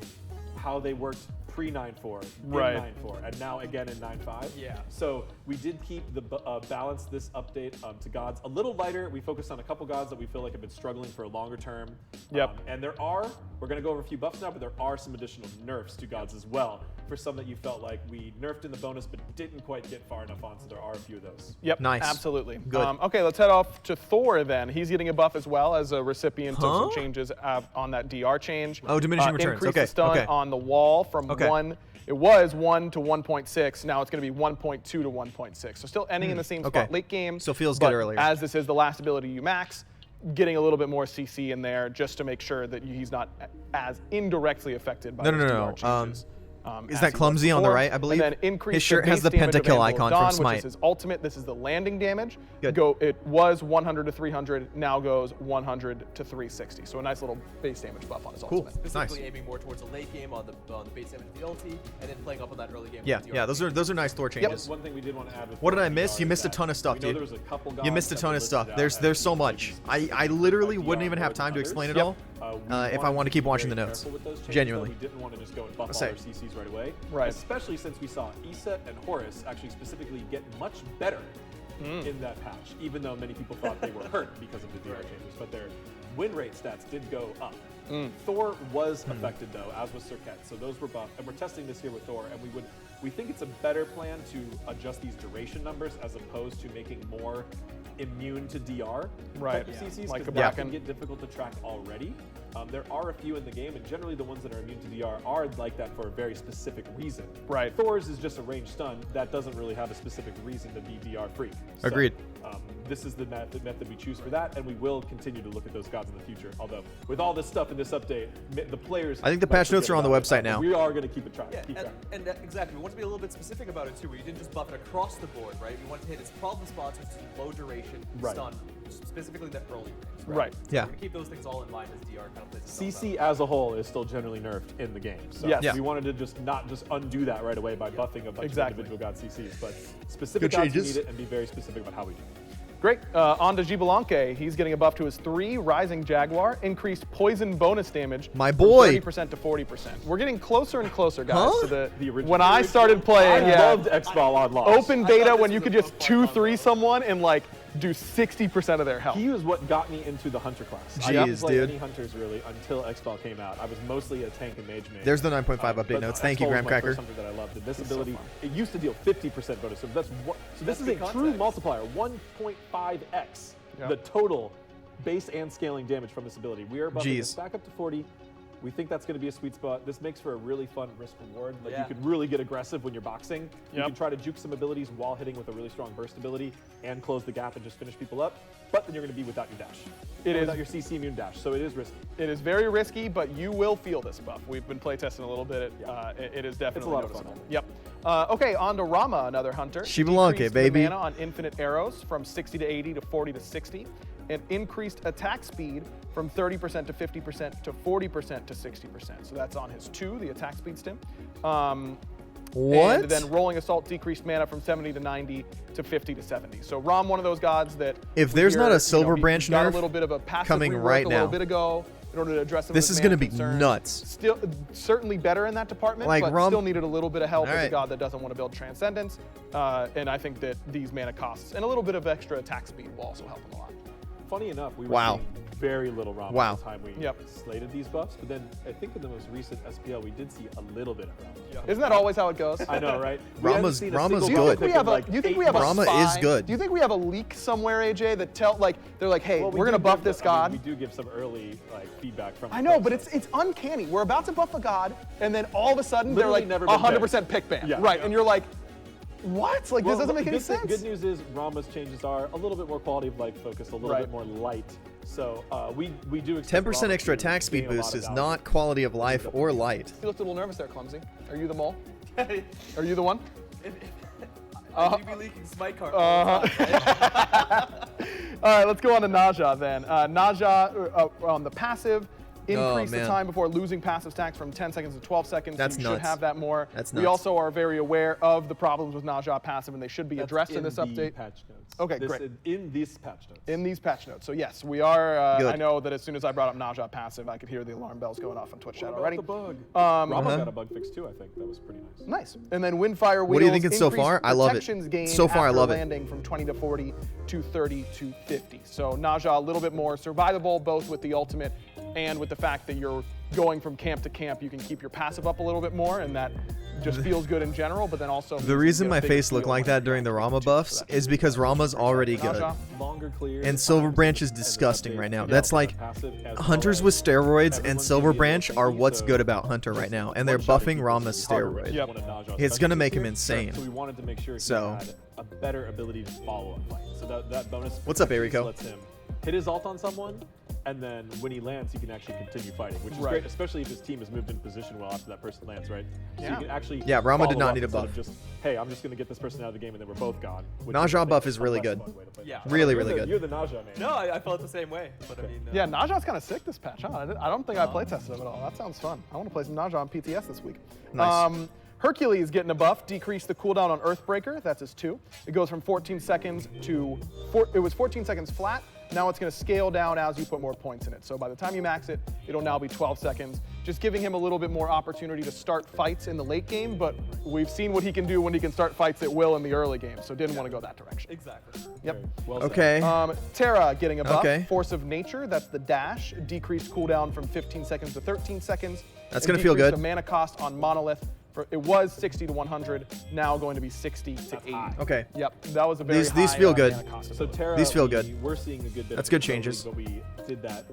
how they worked pre-9.4, Right. in 9.4, and now again in 9.5. Yeah. So we did keep the balance this update to gods a little lighter. We focused on a couple gods that we feel like have been struggling for a longer term. Yep. And we're going to go over a few buffs now, but there are some additional nerfs to gods as well. For some that you felt like we nerfed in the bonus but didn't quite get far enough on, so there are a few of those. Yep, Nice. absolutely. Good. Okay, let's head off to Thor then. He's getting a buff as well as a recipient of some changes on that DR change. Oh, diminishing returns. Increase Okay, the stun okay. on the wall from 1. It was 1 to 1.6. Now it's going to be 1.2 to 1.6. So still ending in the same spot okay. late game. So feels but good earlier. As this is the last ability you max, getting a little bit more CC in there just to make sure that he's not as indirectly affected by No, those no, DR no. changes. Is as that he was Clumsy on the before. right, I believe? And then increase His shirt the has base the damage of pentakill Anvil of icon from Dawn, Smite. Which is his ultimate. This is the landing damage. Good. It was 100 to 300, now goes 100 to 360. So a nice little base damage buff on his Cool. ultimate. Specifically Nice. aiming more towards the late game on the base damage of the ulti, and then playing up on that early game. Yeah, with the yeah, DR. those are nice Thor changes. One thing we did want to add with What did I Thor miss? You is missed a that ton of stuff, we know dude. there was a couple You gods missed a that ton were of stuff. listed out There's as so much. I literally wouldn't even have time to explain it all if I want to keep watching the notes. Genuinely. We didn't want to just go and buff all Say. our CCs right away. Right. Especially since we saw Iset and Horus actually specifically get much better in that patch, even though many people thought they were hurt because of the DR changes, but their win rate stats did go up. Thor was affected though, as was Sirket, so those were buffed, and we're testing this here with Thor, and we think it's a better plan to adjust these duration numbers as opposed to making more immune to DR Right. type of CCs, Like a because that Bracken. can get difficult to track already. There are a few in the game, and generally the ones that are immune to DR are like that for a very specific reason. Right. Thor's is just a ranged stun that doesn't really have a specific reason to be DR free. So, Agreed. this is the method we choose for that, and we will continue to look at those gods in the future. Although, with all this stuff in this update, the players... I think the patch notes are on the website now. We are going to keep it track. Yeah, and exactly, we want to be a little bit specific about it too, where you didn't just buff it across the board, right? We want to hit its problem spots, which is low duration, stun, specifically the early things, right? So yeah. we're going to keep those things all in mind as DR kind of plays itself CC as a whole is still generally nerfed in the game. So we wanted to just not just undo that right away by buffing a bunch of individual god CCs, but specific gods we need it and be very specific about how we do it. Great. On to Blanca. He's getting a buff to his 3 Rising Jaguar, increased poison bonus damage. My boy. From 30% to 40%. We're getting closer and closer, guys, to the original. When I started playing, I loved X-Ball on launch. Open beta when you could just 2-3 someone and like do 60% of their health. He was what got me into the hunter class. I didn't play any hunters really until X-Ball came out. I was mostly a tank and mage main. There's the 9.5 update notes. Thank you, Graham Cracker. Something that I loved. And this ability, it used to deal 50% bonus. So that's what. So this is a true multiplier, 1.5x the total base and scaling damage from this ability. We are buffing this back up to 40. We think that's going to be a sweet spot. This makes for a really fun risk reward. Like you can really get aggressive when you're boxing. You can try to juke some abilities while hitting with a really strong burst ability and close the gap and just finish people up. But then you're going to be without your dash. Without your CC immune dash. So it is risky. It is very risky, but you will feel this buff. We've been playtesting a little bit. It is definitely a lot of fun. Yep. Okay, on to Rama, another hunter. Blanca, baby. Mana on infinite arrows from 60 to 80 to 40 to 60. And increased attack speed from 30% to 50% to 40% to 60%. So that's on his 2, the attack speed stim. What? And then rolling assault decreased mana from 70 to 90 to 50 to 70. So Ram, one of those gods that if there's not a silver branch got nerf a little bit of a passive coming right a now, little bit ago in order to address some this of is going to be concerns. nuts. Still, certainly better in that department, like but still needed a little bit of help as a god that doesn't want to build Transcendence. And I think that these mana costs and a little bit of extra attack speed will also help him a lot. Funny enough, we were seeing very little Rama at the time we slated these buffs, but then I think in the most recent SPL we did see a little bit of Rama. Isn't that always how it goes? I know, right? Rama's good. Do you think we have Rama is good. Do you think we have a leak somewhere, AJ, that they're like, hey, we're gonna buff this god? We do give some early feedback from. I know, but it's uncanny. We're about to buff a god, and then all of a sudden they're like 100% pick ban, right? And you're like, what? Like, this doesn't make any sense. Good news is Rama's changes are a little bit more quality of life focused, a little bit more light. So we do expect 10% extra attack speed boost is not quality of life or light. You looked a little nervous there, Clumsy. Are you the mole? Are you the one? I do be leaking Smite cards. All right, let's go on to Naja then. Naja on the passive. Increase the time before losing passive stacks from 10 seconds to 12 seconds. That's you nuts. should have that more. That's nuts. We also are very aware of the problems with Naja passive, and they should be addressed in this update. Patch notes. Okay, great. In these patch notes. In these patch notes. So yes, we are. I know that as soon as I brought up Naja passive, I could hear the alarm bells going off on Twitch chat already. The bug. Rama got a bug fix too. I think that was pretty nice. Nice. And then Windfire Wheels. What do you think it's so far? I love it. So far, I love it. Landing from 20 to 40 to 30 to 50. So Naja a little bit more survivable, both with the ultimate and with the fact that you're going from camp to camp, you can keep your passive up a little bit more, and that just feels good in general, but then also... The reason my face looked like that during the Rama buffs is because Rama's already good. And Silver Branch is disgusting right now. That's like, Hunters with steroids and Silver Branch are what's good about Hunter right now, and they're buffing Rama's steroid. It's going to make him insane. So we wanted to make sure he had a better ability to follow up fight. So that bonus... What's up, Eriko? ...lets him hit his ult on someone, and then when he lands, he can actually continue fighting, which is great, especially if his team has moved in position well after that person lands, right? So you can actually Rama did not need a buff. Just, hey, I'm just going to get this person out of the game, and then we're both gone. Naja buff is really good. Really good. You're the Naja man. No, I felt the same way. But I mean, yeah, Naja's kind of sick this patch, huh? I don't think I playtested him at all. That sounds fun. I want to play some Naja on PTS this week. Nice. Hercules getting a buff, decrease the cooldown on Earthbreaker. That's his 2. It goes from 14 seconds to... it was 14 seconds flat. Now it's going to scale down as you put more points in it. So by the time you max it, it'll now be 12 seconds. Just giving him a little bit more opportunity to start fights in the late game, but we've seen what he can do when he can start fights at will in the early game, so didn't want to go that direction. Exactly. Yep. Well okay. Terra getting a buff, Force of Nature, that's the dash. Decreased cooldown from 15 seconds to 13 seconds. That's going to feel good. The mana cost on Monolith It was 60 to 100, now going to be 60 to 80. Okay. Yep, that was a very These feel good. mana cost. So Terra, These feel good. We're seeing a good bit. That's of good utility, changes. But we did that,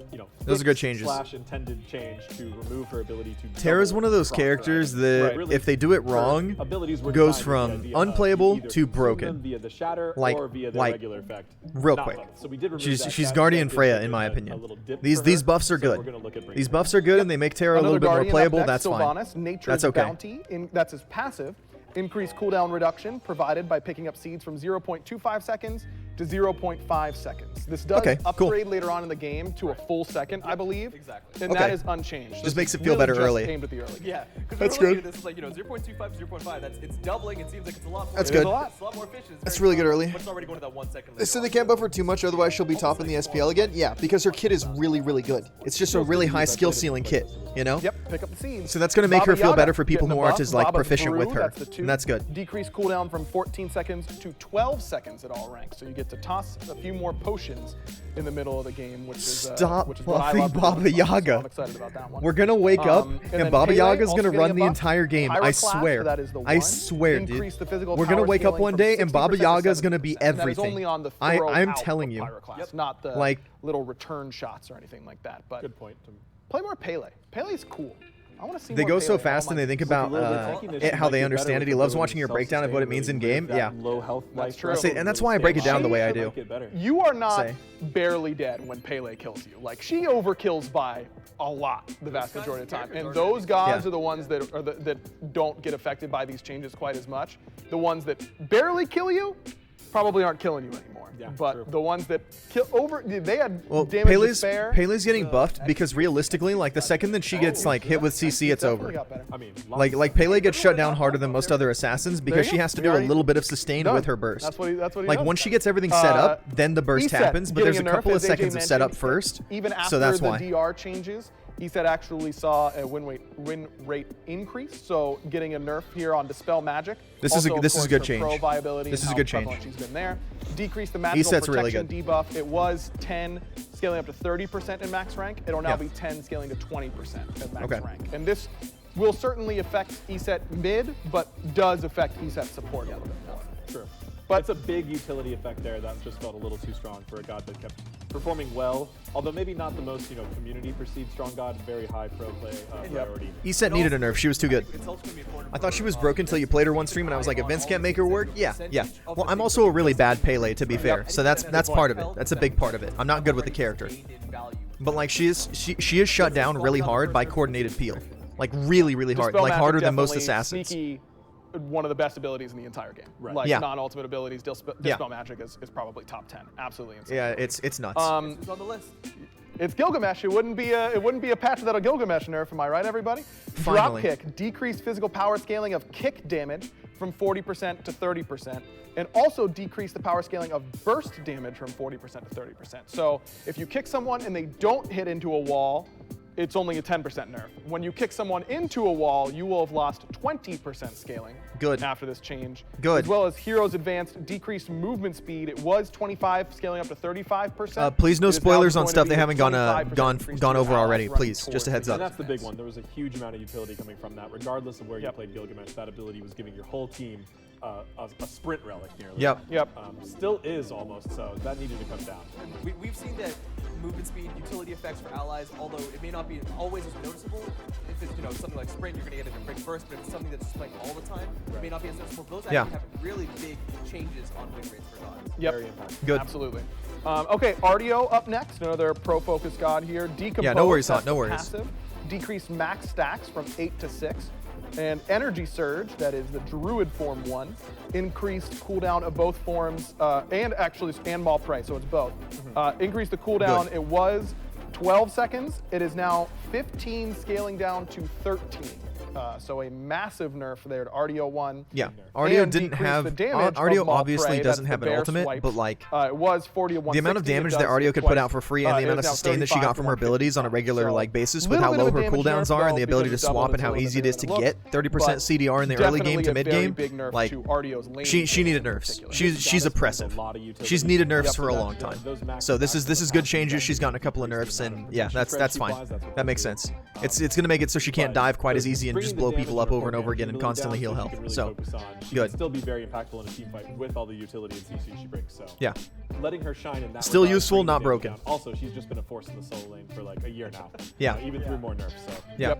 Those are good changes. / intended change to remove her ability to. Terra's double one of those cross characters drag. that, Right. Really, if they do it her wrong, abilities were goes designed from via unplayable either to consume broken. them via the shatter Like- or via the like, regular effect. real Not quick. both. So we did remove She's that. she's That Guardian did Freya give in my a opinion. little dip These for her, buffs are so good. we're gonna look at bringing These her buffs are good and they make Terra a little Another bit more Guardian up playable. next, That's fine. Sylvanas, Nature's That's okay. Bounty, that's his passive. Increased cooldown reduction provided by picking up seeds from 0.25 seconds to 0.5 seconds. This does Okay, cool. upgrade later on in the game to a full second, I believe. Exactly. And Okay. that is unchanged. Just makes it It's feel better just early. aimed at the early game. Yeah, because That's we're looking good. at this is like 0.25 to 0.5. It's doubling. It seems like it's a lot more. That's It is good. a lot. It's a lot more efficient. It's That's very really good fast, early. But it's already going to that 1 second. They said they can't buff her too much, otherwise she'll be top in the SPL again. Yeah, because her kit is really, really good. It's just a really high skill ceiling kit, you know? Yep, pick up the seeds. So that's gonna make her Baba feel Yaga better for people getting who a aren't buff. as, like, Baba's proficient Brew, with her, that's the 2. and that's good. Decreased cooldown from 14 seconds to 12 seconds at all ranks. So you get to toss a few more potions in the middle of the game, which is Stop which is what I buffing love doing Baba on console, so Yaga. I'm excited about that one. We're gonna wake up And and then Baba Pele Yaga's also gonna getting run a the buff. entire game. I Pyroclast, swear. that is the I one. swear, dude. Increase the physical We're gonna power wake up scaling one from day and 60% Baba to Yaga's gonna be 70%. And that is everything. only on the I'm throw telling out you. of Pyroclast, not the Like- little return shots or anything like that. But Good point. play more Pele. Pele's cool. I want to see They more go so Pele. fast Oh and my they think God. about how they understand it. He loves watching your breakdown of what it means in game. Yeah. Low health That's life true. See, and that's why I break it down the way I do. You are not Say. barely dead when Pele kills you. Like, she overkills by a lot the vast majority of the time. And those gods Yeah. are the ones that that don't get affected by these changes quite as much. The ones that barely kill you probably aren't killing you anymore. Yeah, but true. the ones that kill they had Well, damage to Pele's spare. getting buffed because realistically, like the second that she gets like hit with CC, it's Definitely over. got better. I mean, Like Pele gets shut down harder than most other assassins because you she go. has to We do a already little bit of sustain done. with her burst. That's what he Like does. once she gets everything set up, then the burst ESET happens. But getting there's a nerf, couple of as AJ seconds of setup mentioned, first, Even after so that's the why. DR changes, ESET actually saw a win rate increase. So getting a nerf here on Dispel Magic. This is a Also, of this is a course, good her change. Pro viability This and is a how good prevalent change. She's been there. Decrease the magical ESET's really protection good. debuff. It was 10 scaling up to 30% in max rank. It'll now Yeah. be 10 scaling to 20% at max Okay. rank. And this will certainly affect ESET mid, but does affect ESET support a little bit more. True. But- But it's a big utility effect there that just felt a little too strong for a god that kept performing well, although maybe not the most community perceived strong god. Very high pro play priority. ESET needed a nerf. She was too good. It's also gonna be important I thought for, she was broken until you played her one stream, and I was like, if Vince can't make her work, yeah. Well, I'm also a really bad Pele, to be fair. So that's part of it. That's a big part of it. I'm not good with the character, but like she is shut down really hard by coordinated peel, like really hard, Dispel like Magic harder than most definitely assassins. Sneaky, one of the best abilities in the entire game. Right. Like Yeah. non-ultimate abilities, Dispel Yeah. Magic is probably top 10. Absolutely insane. Yeah, it's nuts. It's on the list. It's Gilgamesh. It wouldn't be a patch without a Gilgamesh nerf. Am I right, everybody? Finally. Dropkick, decreased physical power scaling of kick damage from 40% to 30%, and also decrease the power scaling of burst damage from 40% to 30%. So if you kick someone and they don't hit into a wall, it's only a 10% nerf. When you kick someone into a wall, you will have lost 20% scaling. Good. After this change. Good. As well as Heroes Advanced decreased movement speed. It was 25, scaling up to 35%. Please no It is now spoilers on going to stuff be they a haven't 25% increase to gone your over allies already. running Please, just a heads towards the And up. that's the big one. There was a huge amount of utility coming from that. Regardless of where you Yep. played Gilgamesh, that ability was giving your whole team a sprint relic nearly. Yep. Yep. Still is almost, so that needed to come down. We've seen that movement speed, utility effects for allies, although it may not be always as noticeable. If it's something like sprint, you're going to get it in a quick burst, but if it's something that's just playing all the time, it may not be as noticeable. Those actually Yeah. have really big changes on win rates for gods. Yep. Very impactful. Good. Absolutely. Okay, Artio up next, another pro-focused god here. Decompose, Yeah, no worries, that's no the worries. passive. Decreased max stacks from 8 to 6. And Energy Surge, that is the Druid form one, increased cooldown of both forms, and Maul Prey, so it's both. Increased the cooldown, Good. it was 12 seconds. It is now 15, scaling down to 13. So a massive nerf there to Artio 1. Yeah, Artio And didn't decreased have. the damage of Artio Maul obviously Prey, doesn't that's have the an bear ultimate, swipe. but like It was 40 to 160. the amount of damage it that does Artio it could put twice. out for free and the It amount is of now sustain that she got from her 35 abilities on a regular So, like basis with little how bit low of a her damage cooldowns nerf, are and though, the ability to because it doubled swap and its how little easy it bit is to in look, get 30% but CDR in the early game to mid definitely a game. very big nerf Like to Artio's lane she game needed in nerfs. particular. She's oppressive. She's needed nerfs for a long time. So this is good changes. She's gotten a couple of nerfs and yeah, that's fine. That makes sense. It's gonna make it so she can't dive quite as easy and just bringing blow the people damage up and over and over again and accumulating constantly heal down health. she can really So, focus on. She good. can still be very impactful in a team fight with all the utility and CC she brings. So yeah. letting her shine in that Still regard, useful, bringing the not damage broken. down. Also, she's just been a force in the solo lane for like a year now. Yeah. Even through more nerfs. So Yeah.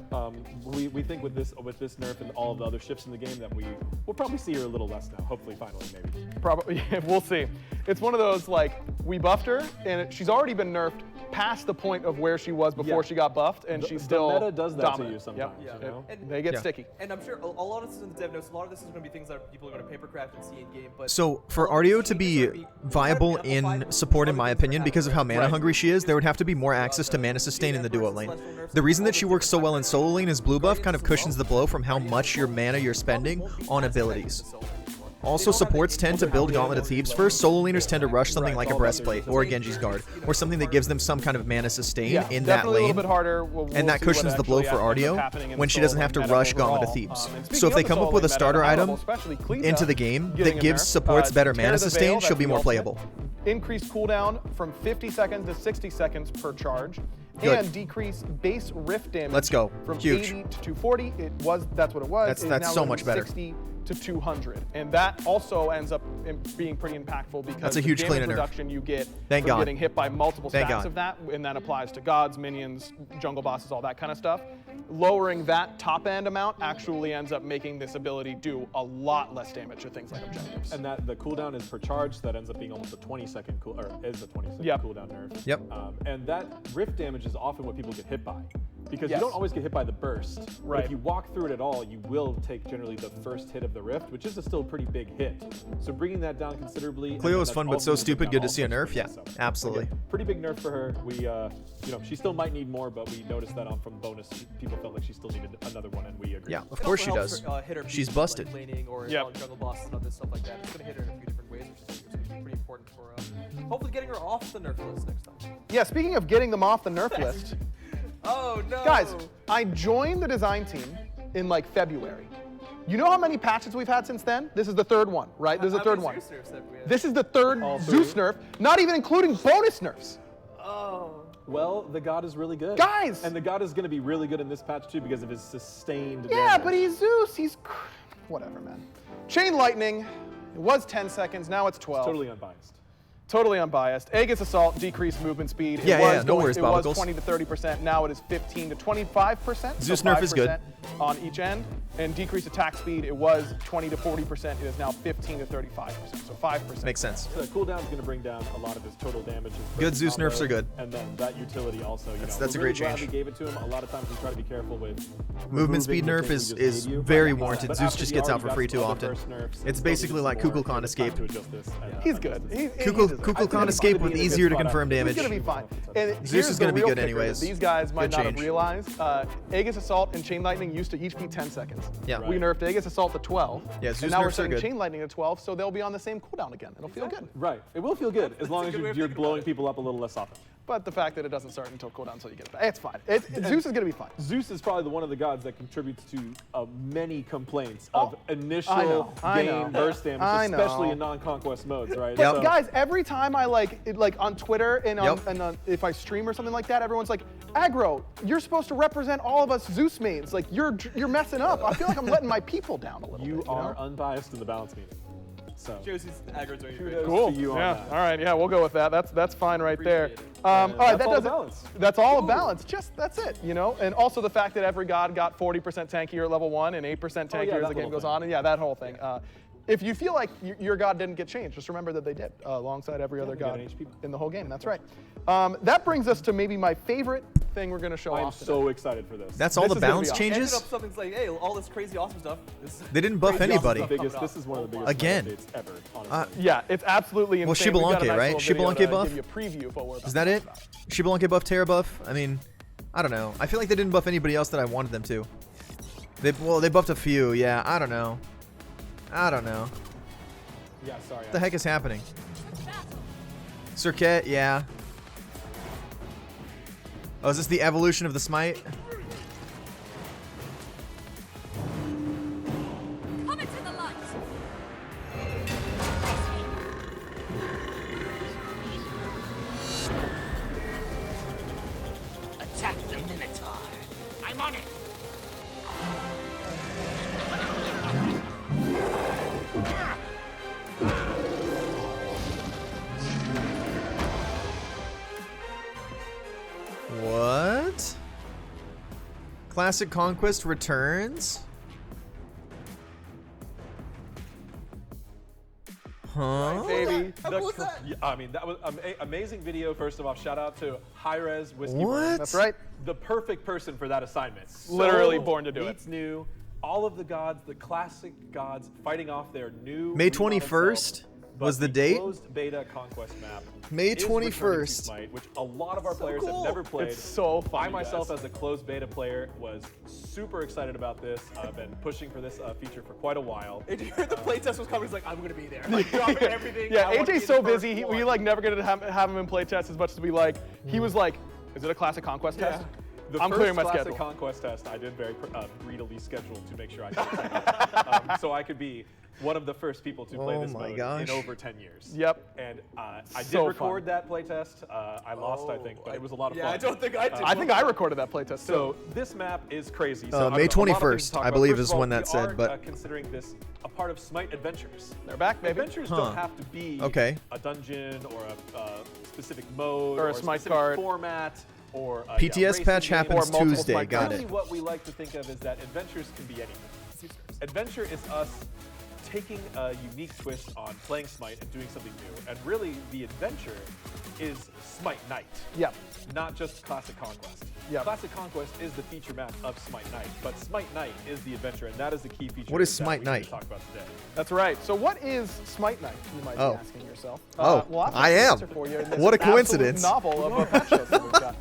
we think with this nerf and all of the other shifts in the game that we'll probably see her a little less now. Hopefully, finally, maybe. Probably, yeah, we'll see. It's one of those, like, we buffed her, and she's already been nerfed past the point of where she was before she got buffed, and she's still the meta does that dominant. to you sometimes. Yep. You know? And They get Yeah. sticky. And I'm sure a lot of this is in the dev notes. A lot of this is going to be things that people are going to papercraft and see in game. But So for all of these Artio to changes are be gonna viable amplified in with support, in other my things that are opinion, because of how happening. mana hungry she is, there would have to be more access to mana sustain in the duo lane. The reason that she works so well in solo lane is blue buff kind of cushions the blow from how much your mana you're spending on abilities. Also, supports tend to build Gauntlet of Thebes first. Solo laners tend to rush something like a Breastplate or a Genji's Guard, or something that gives them some kind of mana sustain Yeah, in that definitely a lane. little bit harder. We'll And that see what cushions the blow actually for ends up Artio happening in when the she doesn't solo have to lane meta rush Gauntlet of overall. Thebes. And So speaking if they of come the up with a solo lane starter meta, item especially Cleave into the Death game getting that a gives nerf, supports better Tear mana the Veil, sustain, that's she'll be the more ultimate. playable. Increased cooldown from 50 seconds to 60 seconds per charge. Good. And decrease base rift damage. Let's go. From Huge. 80 to 240. That's what it was. That's It is now so gonna much be better. 60 to 200, and that also ends up being pretty impactful because That's a the huge damage clean and nerf. reduction you get Thank from God. getting hit by multiple Thank stacks God. of that, and that applies to gods, minions, jungle bosses, all that kind of stuff. Lowering that top end amount actually ends up making this ability do a lot less damage to things like objectives. And that the cooldown is per charge, so that ends up being almost a 20-second is a 20-second Yep. cooldown nerf. Yep. And that rift damage is often what people get hit by. Because Yes. you don't always get hit by the burst. But Right. if you walk through it at all, you will take generally the first hit of the rift, which is a still pretty big hit. So bringing that down considerably. and Cleo then is that's fun, but also so gonna bring stupid. down Good to all see a those nerf. Yeah, things. So, absolutely. again, pretty big nerf for her. We, she still might need more, but we noticed that from bonus, people felt like she still needed another one, and we agreed. Yeah, of It course she also does. helps her, hit her She's beats, busted. Like laning or Yep. on jungle bosses and other stuff like that. It's going to hit her in a few different ways, which is going to be pretty important for hopefully getting her off the nerf list next time. Yeah, speaking of getting them off the nerf list, Oh no! guys, I joined the design team in like February. You know how many patches we've had since then? This is the third one, right? This is the third one. This is the third Zeus nerf, not even including bonus nerfs. Oh. Well, the god is really good. Guys! And the god is going to be really good in this patch, too, because of his sustained Yeah, damage. but he's Zeus. Whatever, man. Chain Lightning, it was 10 seconds, now it's 12. Totally unbiased. Totally unbiased. Aegis Assault, decreased movement speed. Yeah, yeah, no worries, It was Bobicles. 20 to 30%, now it is 15 to 25%. Zeus so nerf is good. 5% on each end. And decreased attack speed, it was 20 to 40%, it is now 15 to 35%, so 5%. Makes sense. So the cooldown is going to bring down a lot of his total damage. his Good burst Zeus combo, nerfs are good. And then that utility also. That's we're a really great glad change. We gave it to him. A lot of times we try to be careful with Movement speed removing nerf the thing is we just gave you. very But warranted. after Zeus he just gets out already for got free some too other often. burst nerfs, It's still basically needs like some more. Kukulkan It's time Escape. to adjust this. He's good. Kukulkan Escape with easier to confirm He's damage. gonna be fine. And Zeus here's is the gonna be real good kicker anyways. that these guys might Good not change. have realized. Aegis Assault and Chain Lightning used to each be 10 seconds. Yeah. We nerfed Aegis Assault to 12. Yeah, Zeus and now we're nerfs are setting good. Chain Lightning to 12, so they'll be on the same cooldown again. It'll feel good. Right. It will feel good as long as good way of you're thinking about blowing it. people up a little less often. But the fact that it doesn't start until cooldown until you get it back, it's fine. Zeus is gonna be fine. Zeus is probably one of the gods that contributes to many complaints of initial I know. game burst damage, I know. especially in non-conquest modes, right? But So- guys, every time I like on Twitter and Yep. if I stream or something like that, everyone's like, "Aggro, you're supposed to represent all of us Zeus mains. Like you're messing up." I feel like I'm letting my people down a little you bit. are know? unbiased in the balance meeting. So Josie's aggro's doing great. Kudos. Cool. to you on yeah. that. All right. Yeah, we'll go with that. That's fine right there. Appreciate it. All right. That's That all does the it. balance. That's all of balance. Just that's it. And also the fact that every god got 40% tankier at level 1 and 8% tankier yeah, as that the game little goes thing. on. And yeah, that whole thing. If you feel like your god didn't get changed, just remember that they did alongside every other we got god an HP. in the whole game. That's right. That brings us to maybe my favorite thing we're going to show I'm off today. so excited for this. That's all This the is gonna be balance awesome. Ended changes? up something's like, hey, all this crazy awesome stuff. This They didn't buff crazy awesome anybody. stuff biggest. coming This is one of the up. biggest Again. updates ever, honestly. Yeah, it's absolutely Well, insane. We've got a Shibalanke, nice right? little video Shibalanke to buff? Give you a preview of what we're about Is that to it? talk about. Shibalanke buff, Terra buff? I mean, I don't know. I feel like they didn't buff anybody else that I wanted them to. They buffed a few. Yeah, I don't know. Yeah, sorry. What the heck is happening? Sirket, yeah. Oh, is this the evolution of the Smite? Come into the light. Attack the Minotaur. I'm on it. Classic Conquest returns? Huh? Baby. How cool is that? Yeah, I mean, that was amazing video. First of all, shout out to High Res Whiskey. What? Burn. That's right. The perfect person for that assignment. Literally born to do it. Beats new. All of the gods, the classic gods, fighting off their new. May remodeled 21st self. was But the date? Closed beta Conquest map. May is returning to 21st. Smite, which a lot of our So players cool. have never played. It's so fun, I you myself, guys. as a closed beta player, was super excited about this. I've been pushing for this feature for quite a while. And you heard the playtest was coming. He's like, I'm gonna be there. Like, dropping everything. Yeah, I wanna be AJ's the so first busy. one. We like never get to have him in playtest as much as we like. He was like, "Is it a classic conquest test?" The I'm first clearing my classic schedule. Conquest test I did very greedily schedule to make sure I could so I could be one of the first people to play Oh this my mode gosh. in over 10 years. Yep. And I did So record fun. that playtest. I lost, I think, but it was a lot of Yeah, fun. I don't think I did. I think I recorded that playtest too. So this map is crazy. May So I don't know, a lot of things to 21st, talk I about. believe First is of all, when that we said, are, but- considering this a part of Smite Adventures. They're back, baby. Adventures Huh. don't have to be Okay. a dungeon or a specific mode Or a Smite specific card. format or a PTS racing patch game. happens Or multiple Tuesday. Smite Got Really it. what we like to think of is that adventures can be anything. Adventure is us taking a unique twist on playing Smite and doing something new. And really, the adventure is Smite Knight, Yep. not just Classic Conquest. Yep. Classic Conquest is the feature map of Smite Knight, but Smite Knight is the adventure, and that is the key feature. What is that Smite we need to Knight? talk about today. That's right. So what is Smite Knight? You might Oh. be asking yourself. Oh, well, I've got I an am. answer for you in this What a absolute coincidence. Novel of our patch shows that we've got.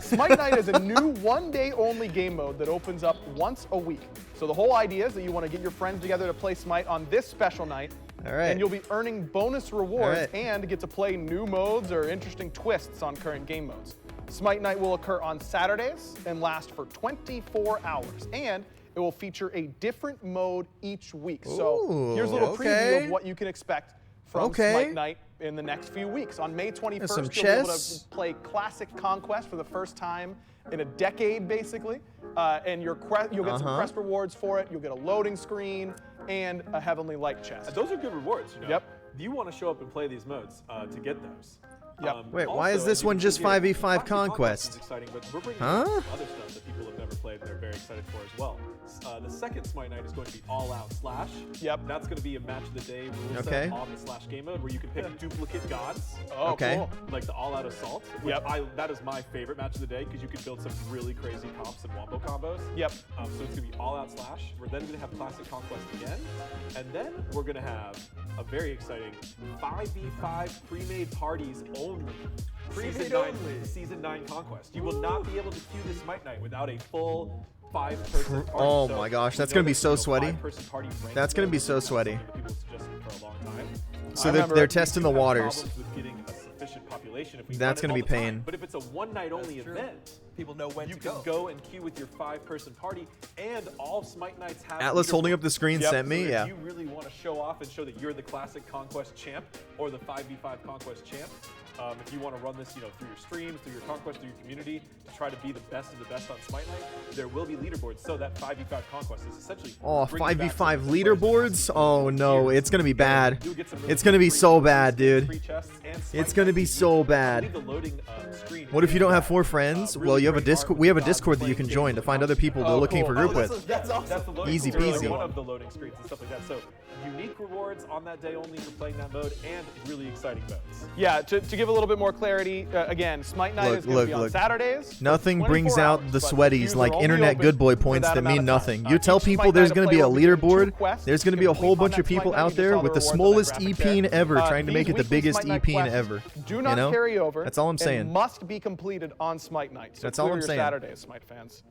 Smite Knight is a new one-day-only game mode that opens up once a week. So the whole idea is that you want to get your friends together to play Smite on this special night. All right. And you'll be earning bonus rewards All right. and get to play new modes or interesting twists on current game modes. Smite Night will occur on Saturdays and last for 24 hours. And it will feature a different mode each week. So Ooh, here's a little okay. preview of what you can expect from Okay. Smite Night in the next few weeks. On May 21st, some you'll be able chess. to play Classic Conquest for the first time in a decade, basically. And you'll get some quest rewards for it. You'll get a loading screen and a Heavenly Light chest. Those are good rewards, you know. Yep. You want to show up and play these modes to get those. Yep. Wait, why also, is this as you one can just see here, 5v5 Classic Conquest? is exciting, but we're bringing Huh? some other stuff that people have never played and they're very excited for as well. The second Smite Night is going to be All Out Slash. Yep. That's going to be a match of the day rule Okay. set on the Slash game mode where you can pick duplicate gods. Oh, Okay. cool. Like the All Out Assault. Which Yep. that is my favorite match of the day because you can build some really crazy comps and wombo combos. Yep. So it's going to be All Out Slash. We're then going to have Classic Conquest again. And then we're going to have a very exciting 5v5 pre-made parties only. Pre-made Season 9 only. Season 9 Conquest. You will not be able to queue this Smite Night without a full 5-person party. Oh So my gosh, we that's know gonna be that, so you know, sweaty. 5-person party ranks That's gonna mode be is so something sweaty. that people suggested for a long time. So I remember they're it. testing the We do have waters. problems with getting a sufficient population if we That's run gonna it be all the time. pain. But if it's a one-night only true. event, People know when you to can go. go and queue with your 5-person party, and all Smite Nights have Atlas holding up the leaderboards. screen Yep. sent So me, if yeah. you really want to show off and show that you're the Classic Conquest champ or the 5v5 Conquest champ, if you want to run this, through your streams, through your Conquest, through your community, to try to be the best of the best on Smite Night, there will be leaderboards. So that 5v5 Conquest is essentially Oh, bringing back 5v5 some of the players that leaderboards? have Oh been no, years. it's gonna be bad. You'll get some really It's gonna be free so chests, bad, dude. free chests, and Smite It's gonna Night be is so unique. I bad. believe the loading screen What if you don't have is 4 that, friends? really Well, you have a great Discord. art We have a with gods Discord that you playing can join games to with find other options. people that Oh, are looking cool. for Oh, group with. That's awesome. That's the loading Easy screen, peasy. one of the loading screens and stuff like that. So unique rewards on that day only for playing that mode, and really exciting modes. Yeah, to give a little bit more clarity, again, Smite Night Look, is going to look, be on look. Saturdays. for Nothing 24 brings out hours, the but sweaties queues like are only internet open good boy for points that amount mean of nothing. time. You tell Each people Smite there's Night going to be a player will be doing 2 leaderboard. quests. There's going to You be a can whole click on bunch of that Smite people Night, you out just there saw with the rewards on that smallest graphic EP there. ever trying to These make it the weekly biggest Smite Night EP quests ever. Do not know? carry over. That's all I'm and saying. must be completed on Smite Night. So That's all clear I'm your saying. Saturdays, Smite fans.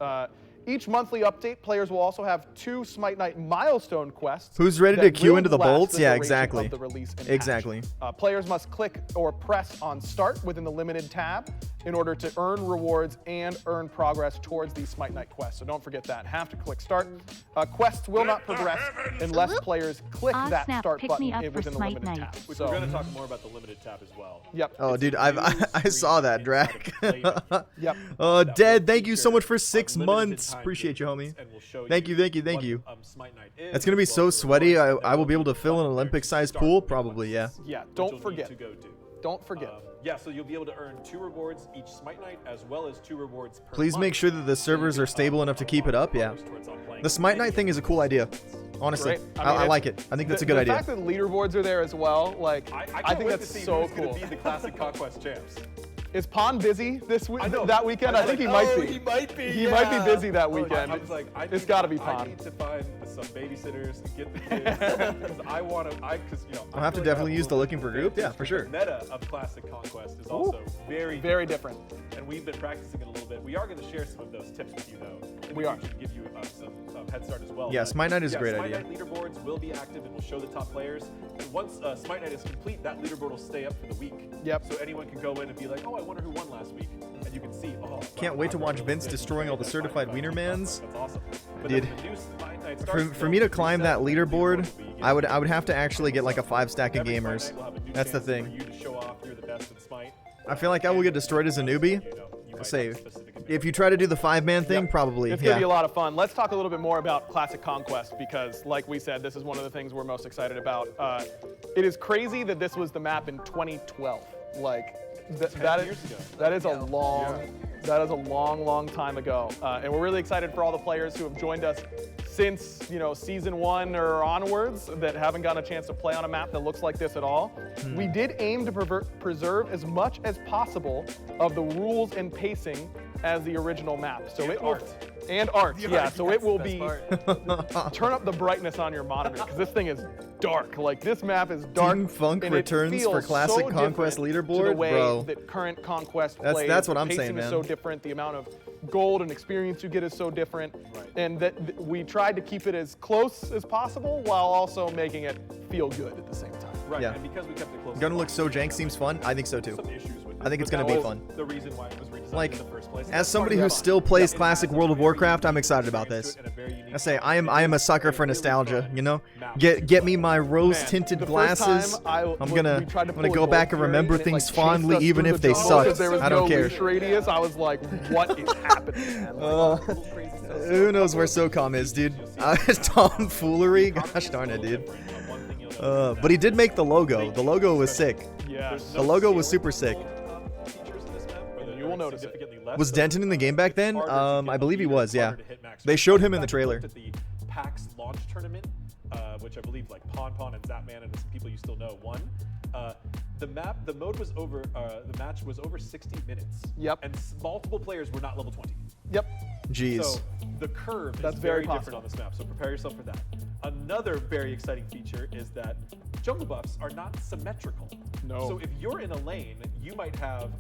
Each monthly update, players will also have 2 Smite Night milestone quests. Who's ready to that queue will into the last bolts? Yeah, duration exactly. of the release and patch. Exactly. Players must click or press on Start within the limited tab in order to earn rewards and earn progress towards these Smite Night quests. So don't forget that. Have to click Start. Quests will not progress unless players click Ah, that snap, Start pick button me up for within the Smite limited Night. tab. Which So, we're going to talk more about the limited tab as well. yep. Oh, It's dude, a I new saw screen that, inside of Drag. Playbook. Yep. That Dead, will thank you so feature much for 6 unlimited months. time Appreciate you, games, homie. and we'll show Thank you, thank you, thank what, you. Smite Night is, It's going to be as well so as the sweaty, rewards, I will be able to and fill an then Olympic-sized start pool, the probably, yeah. quests, Yeah, which don't you'll need forget. to go do. Don't forget. Yeah, so you'll be able to earn 2 rewards each Smite Knight, as well as 2 rewards per Please month. make sure that the servers are stable enough to keep it up. Yeah. The Smite Knight thing is a cool idea. Honestly, Great. I like it. I think that's a good idea. The fact that leaderboards are there as well, like, I I can't think wait that's to see so who's cool. going to be the classic Conquest champs. Is Pon busy this week? I know. That weekend? I think he might be. He might be. He might be busy that weekend. I was like, It's got to be I Pon. need to find some babysitters to get the kids because I want to. Because you know, I'll have to definitely use the looking for group. Yeah, for sure. The meta of classic Conquest is also very different. and we've been practicing it a little bit. We are going to share some of those tips with you though. And We are. should give you some head start as well. Yeah, But, Smite Knight is a great Smite idea. Knight leaderboards will be active and will show the top players. And once Smite Knight is complete, that leaderboard will stay up for the week. Yep. So anyone can go in and be like, oh, I wonder who won last week, and you can see. Oh, Can't wow, wait to I'm watch really Vince good. destroying all the certified Wienermans. That's awesome. But Dude, then when the new Smite Knight starts, For me to though, climb reset that the leaderboard, will be I would have to actually get like a 5 stack of Every Smite gamers. Knight will have a new That's the chance thing. For you to show off you're the best in Smite. I feel like I will get destroyed as a newbie. You know, you might Say, have specific if you try to do the 5-man thing, probably. It's going to be a Yeah. lot of fun. Let's talk a little bit more about Classic Conquest because, like we said, this is one of the things we're most excited about. It is crazy that this was the map in 2012. Like, that years ago. is a long time ago. And we're really excited for all the players who have joined us since, you know, season 1 or onwards that haven't gotten a chance to play on a map that looks like this at all. We did aim to preserve as much as possible of the rules and pacing as the original map. So it will, and art, yeah. So it will be turn up the brightness on your monitor because this thing is dark. Like this map is dark. Team Funk and it returns for feels Classic so Conquest different to leaderboard? the way Bro. that current Conquest That's- plays. that's what The I'm pacing saying, is man. so different. The amount of gold and experience you get is so different, and that we tried to keep it as close as possible while also making it feel good at the same time. Right, Yeah. and because we kept it close. Gonna look so jank seems fun. I think so too. Some issues with I think it, it's but gonna that be was fun. The reason why it was redesigned Like, in the first place. as somebody who still plays classic World of Warcraft, I'm excited about this. I say I am a sucker for nostalgia, you know. Get me my rose-tinted the first glasses. time I'm we gonna tried to pull go a back Gold and remember Fury and it, things like, fondly, chased us even through if the they jungle suck. 'cause there was I don't no care. leash radius. I was like, what is happening, man? Who knows where SOCOM is, dude? Tomfoolery? Gosh darn it, dude. But he did make the logo. The logo was sick. Yeah. The logo was super sick. You will notice it. Was Denton in the game back then? I believe he was, yeah. They showed him in the trailer. At the PAX launch tournament, which I believe like Pon and Zapman and some people you still know won. The mode was over. The match was over 60 minutes. Yep. And multiple players were not level 20. Yep. Jeez. So the curve That's is very very possible. different on this map, so prepare yourself for that. Another very exciting feature is that jungle buffs are not symmetrical. No. So if you're in a lane, you might have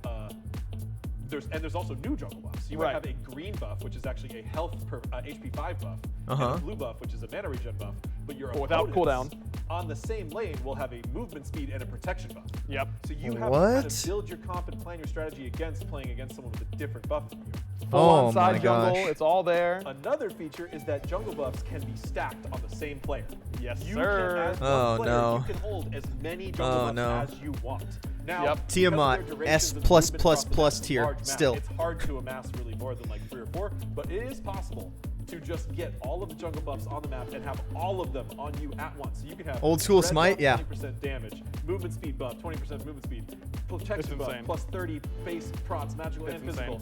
there's also new jungle buffs. You might Right. have a green buff, which is actually a health per HP 5 buff, and Uh-huh. a blue buff, which is a mana regen buff. But your Without opponents on the same lane will have a movement speed and a protection buff. Yep. So you have to kind What? of build your comp and plan your strategy against playing against someone with a different buff than you. Full Oh on side my jungle. gosh. It's all there. Another feature is that jungle buffs can be stacked on the same player. Yes, you sir. Can, as one Oh, player, no. You can hold as many jungle Oh, buffs no. as you want. Now, Yep. because of Tiamat, their durations S+++ and movement across the tier, large map, still. It's hard to amass really more than like 3 or 4, but it is possible to just get all of the jungle buffs on the map and have all of them on you at once. So you can have Old school red Smite, buff, yeah. 20% damage, movement speed buff, 20% movement speed, protection buff, insane. plus 30 base procs, magical and It's physical.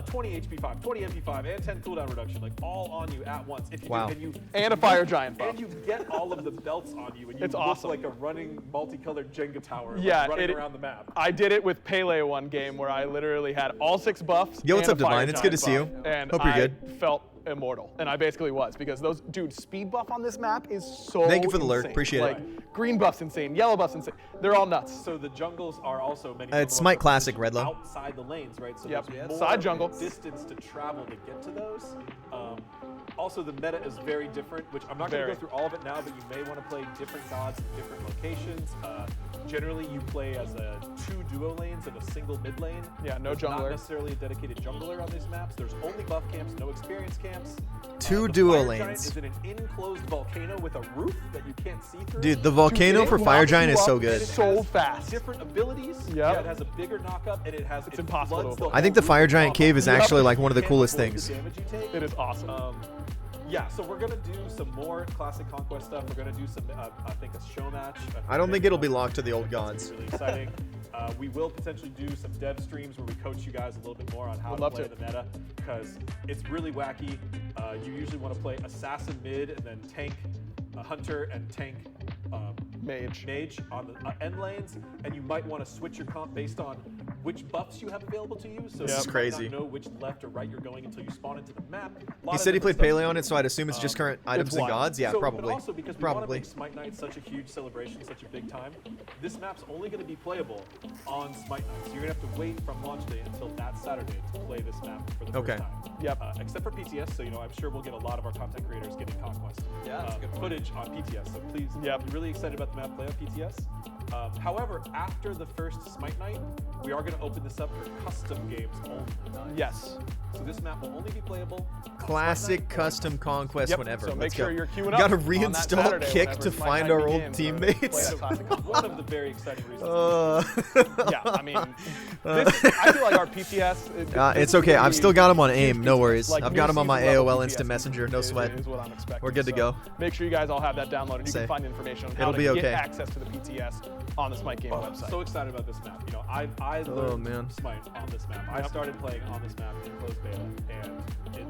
20 HP 5, 20 MP 5, and 10 cooldown reduction, like all on you at once. If you Wow. do, And a fire giant buff. and you get all of the belts on you, and you It's look awesome. like a running multicolored Jenga tower, like, Yeah, running it- around the map. I did it with Pele one game where I literally had all 6 buffs. Yo, what's and up, a fire Divine? It's good to see giant you. buff. And Hope you're I good. felt immortal, and I basically was because those dude speed buff on this map is so. Thank you for the alert. insane. Appreciate it. like, green buff's insane, yellow buff's insane. They're all nuts. So the jungles are also many. It's jungle Smite buffs Classic, positioned Redlow. outside the lanes, right? So Yep. there's more Side jungle. distance to travel to get to those. Also, the meta is very different, which I'm not going to Very. go through all of it now, but you may want to play different gods in different locations. Generally, you play as 2 duo lanes and a single mid lane. Yeah, no There's jungler. Not necessarily a dedicated jungler on these maps. There's only buff camps, no experience camps. 2 The duo Fire Giant lanes. is in an enclosed volcano with a roof that you can't see through. Dude, the volcano Dude, for it Fire knocks Giant you is so up good. so fast. Different abilities. Yep. Yeah, it has a bigger knockup, and it has. It's impossible floods to the avoid. I think the whole Fire roof Giant off. Cave is Yep. actually like one of the You can't coolest avoid the things. damage you take. It is awesome. Yeah, so we're gonna do some more classic Conquest stuff. We're gonna do some, I think, a show match. I don't think it'll be locked to the old gods. Really exciting. We will potentially do some dev streams where we coach you guys a little bit more on how to play the meta, because it's really wacky. You usually want to play assassin mid and then tank, hunter and tank mage on the end lanes, and you might want to switch your comp based on which buffs you have available to you. So This is you crazy. might not know which left or right you're going until you spawn into the map. He said he played Paleo on it, so I'd assume it's just current items and gods. Yeah, So, probably. But also because we want to make Smite Knight such a huge celebration, such a big time, this map's only going to be playable on Smite Knight. So you're going to have to wait from launch day until that Saturday to play this map for the first time. Yep. Except for PTS, so I'm sure we'll get a lot of our content creators getting Conquest footage on PTS. So please, I'm really excited about the map play on PTS. However, after the first Smite Night, we are going to open this up for custom games only. Yes. So this map will only be playable. Classic custom Conquest whenever. So make Let's sure go. you're queuing We up. gotta on that reinstall Saturday Kick whenever to Smite find Night our old begins, teammates. One of the very exciting reasons. Yeah, I mean, I feel like our PTS. It's okay. I've still got him on huge AIM. No PTS. worries. Like, I've new got him on my season level AOL PTS Instant Messenger. No sweat. Is what I'm expecting. We're good to So go. Make sure you guys all have that downloaded. You Safe. can find information on how It'll to be get okay. access to the PTS on the Smite Game I'm website. so excited about this map. I learned man. Smite on this map. I started playing on this map in closed beta, and it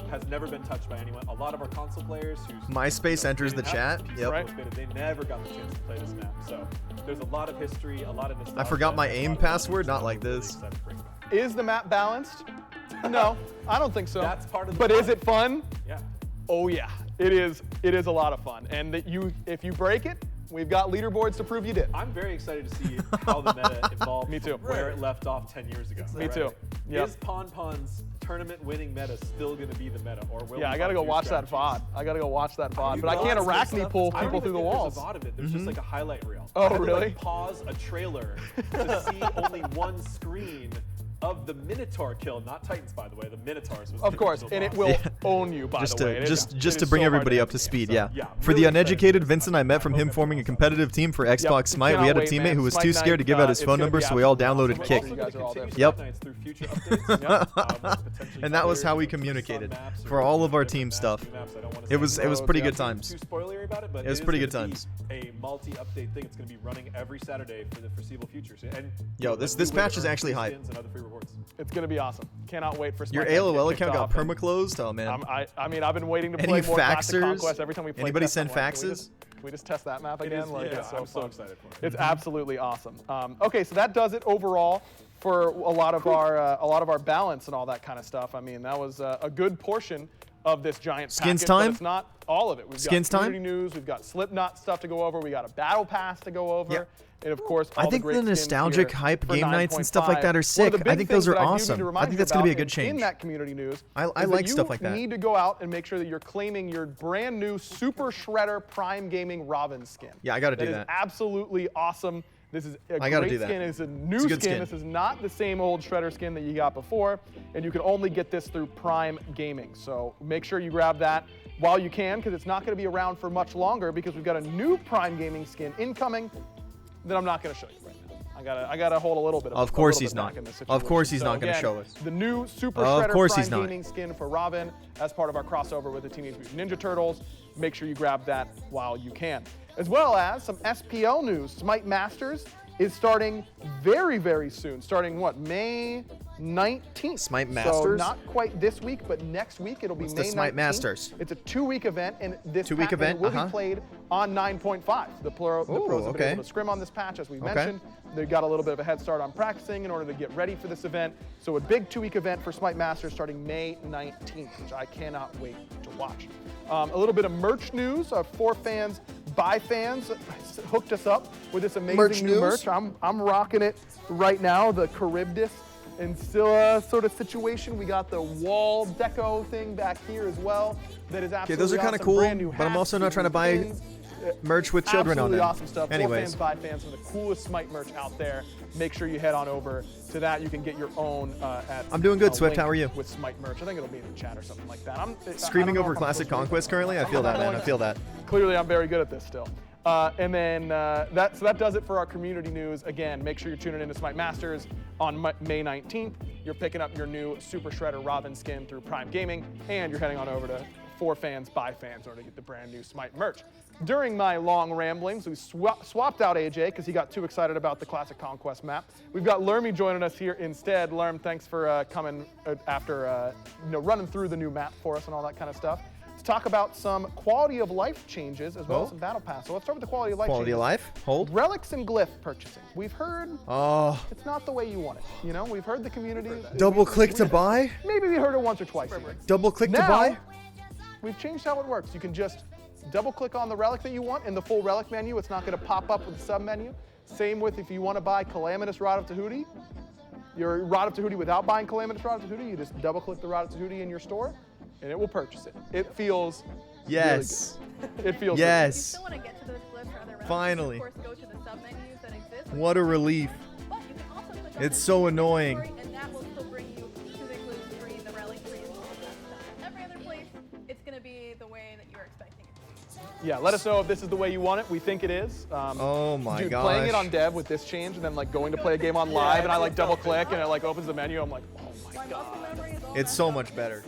has never been touched by anyone. A lot of our console players who's MySpace enters the didn't have chat. PC Yep. closed beta, they never got the chance to play this map. So there's a lot of history, a lot of nostalgia. I forgot my and a AIM lot of password. Not stuff like we're really this. excited to bring back. Is the map balanced? No, I don't think so. That's part of the But fun. is it fun? Yeah. Oh yeah, it is. It is a lot of fun, and that if you break it, we've got leaderboards to prove you did. I'm very excited to see how the meta evolved. Me too. From where it left off 10 years ago. Me too. Yep. Is Pon's tournament-winning meta still going to be the meta, or will Yeah, we I gotta find go new watch that strategies? VOD. I gotta go watch that VOD, You but I can't guys, arachne pull I don't people even through the think walls. There's a VOD of it. There's just like a highlight reel. Oh, I had to, really? like, pause a trailer to see only one screen of the Minotaur kill, not Titans, by the way. The Minotaurs was Of the course, original and it boss. will own you. By Just the way, to It is- just it to is bring so hard everybody to up to navigate. speed. So, Yeah. yeah, For the really uneducated, excited. Vince and I met from him Hope forming a everyone's competitive team for Xbox Smite. We had a Cannot wait, teammate man. who was Smite too scared to Night, give out his it's phone gonna number, be so we all absolutely downloaded awesome. Kick. You guys are all there. Yep. Through future updates. And that was how we communicated for all of our team stuff. It was pretty good times. Too spoilery about it, but It was is pretty good gonna be times. A multi-update thing. It's going to be running every Saturday for the foreseeable future. And Yo, this patch is actually hype. And other free rewards. It's gonna be awesome. Cannot wait for Your Smite Night to AOL get account got kicked off, and perma-closed? Oh, man. I mean, I've been waiting to Any play more classic faxers? Conquest every time we play. Anybody test. send I'm like, faxes? Can we just test that map It again? is, Like, yeah, it's I'm so fun. excited for it. It's absolutely awesome. Okay, so that does it overall for a lot of our balance and all that kind of stuff. I mean, that was a good portion of this giant Skins package, but time? it's not all of it. We've Skins got time? community news, we've got Slipknot stuff to go over, we got a battle pass to go over. Yep. And of course, I all think great the skins nostalgic here hype for game nights and stuff like 9.5. that are One sick. of the I big think those things are that I do need awesome. to I remind think you that's going to be a about good change. In that community news, I is like that stuff like that. You need to go out and make sure that you're claiming your brand new Super Shredder Prime Gaming Robin skin. Yeah, I gotta do That that. is absolutely awesome. This is a I gotta great do that. skin. It's a new It's a skin. good skin. This is not the same old Shredder skin that you got before, and you can only get this through Prime Gaming. So make sure you grab that while you can, because it's not going to be around for much longer, because we've got a new Prime Gaming skin incoming that I'm not going to show you right now. I gotta hold a little bit of. Of course a little he's bit not. back in this Of course situation. he's not gonna again, show us. The new Super Of Shredder course Prime he's not. Gaming skin for Robin as part of our crossover with the Teenage Mutant Ninja Turtles. Make sure you grab that while you can. As well as some SPL news. Smite Masters is starting very, very soon. Starting what, May 19th. Smite So Masters? not quite this week, but next week it'll be What's May the Smite 19th. Masters? It's a 2-week event, and this Two-week patch event? will Uh-huh. be played on 9.5. The pros have been okay. able to scrim on this patch, as we Okay. mentioned. They got a little bit of a head start on practicing in order to get ready for this event. So a big 2-week event for Smite Masters starting May 19th, which I cannot wait to watch. A little bit of merch news. For fans, by fans, hooked us up with this amazing Merch new news? merch. I'm rocking it right now, the Charybdis and Scylla sort of situation. We got the wall deco thing back here as well. That is absolutely those are kinda awesome. cool, Brand new but I'm hats, also not trying to new buy pins. merch with children on Absolutely them. awesome stuff. Anyways. For fans, by fans, some of the coolest Smite merch out there. Make sure you head on over to that. You can get your own at. I'm doing good, a Swift. link How are you? With Smite merch, I think it'll be in the chat or something like that. Screaming over Classic Conquest currently? I feel that, man. I feel that. Clearly, I'm very good at this still. And then that does it for our community news. Again, make sure you're tuning into Smite Masters on May 19th. You're picking up your new Super Shredder Robin skin through Prime Gaming, and you're heading on over to for fans by fans in order to get the brand new Smite merch. During my long ramblings, we swapped out AJ because he got too excited about the classic Conquest map. We've got Lermy joining us here instead. Lerm, thanks for coming after running through the new map for us and all that kind of stuff. To talk about some quality of life changes as well as some battle pass. So let's start with the quality of life Quality changes. of life? Hold. Relics and glyph purchasing. We've heard it's not the way you want it. You know, we've heard the community. Double click to buy? Maybe we heard it once or twice. Double click to Now, buy? we've changed how it works. You can just double click on the relic that you want in the full relic menu. It's not going to pop up with the sub menu. Same with if you want to buy Calamitous Rod of Tahuti. Your Rod of Tahuti without buying Calamitous Rod of Tahuti, you just double click the Rod of Tahuti in your store and it will purchase it. It feels Yes. really good. It feels Yes. If you still want to get to those glyphs or other relics, Finally. of course, go to the sub-menus that exist. What a relief. But you can also click on It's the so annoying. inventory, and that will still bring you to the glue screen, the relic tree, and all of that stuff. Every other place, it's going to be the way that you're expecting it to be. Yeah, let us know if this is the way you want it. We think it is. Oh my Dude, gosh. playing it on dev with this change and then like going to play a game on live and I like double click and it like opens the menu. I'm like, oh my god. My muscle memory is all It's messed so up. much better.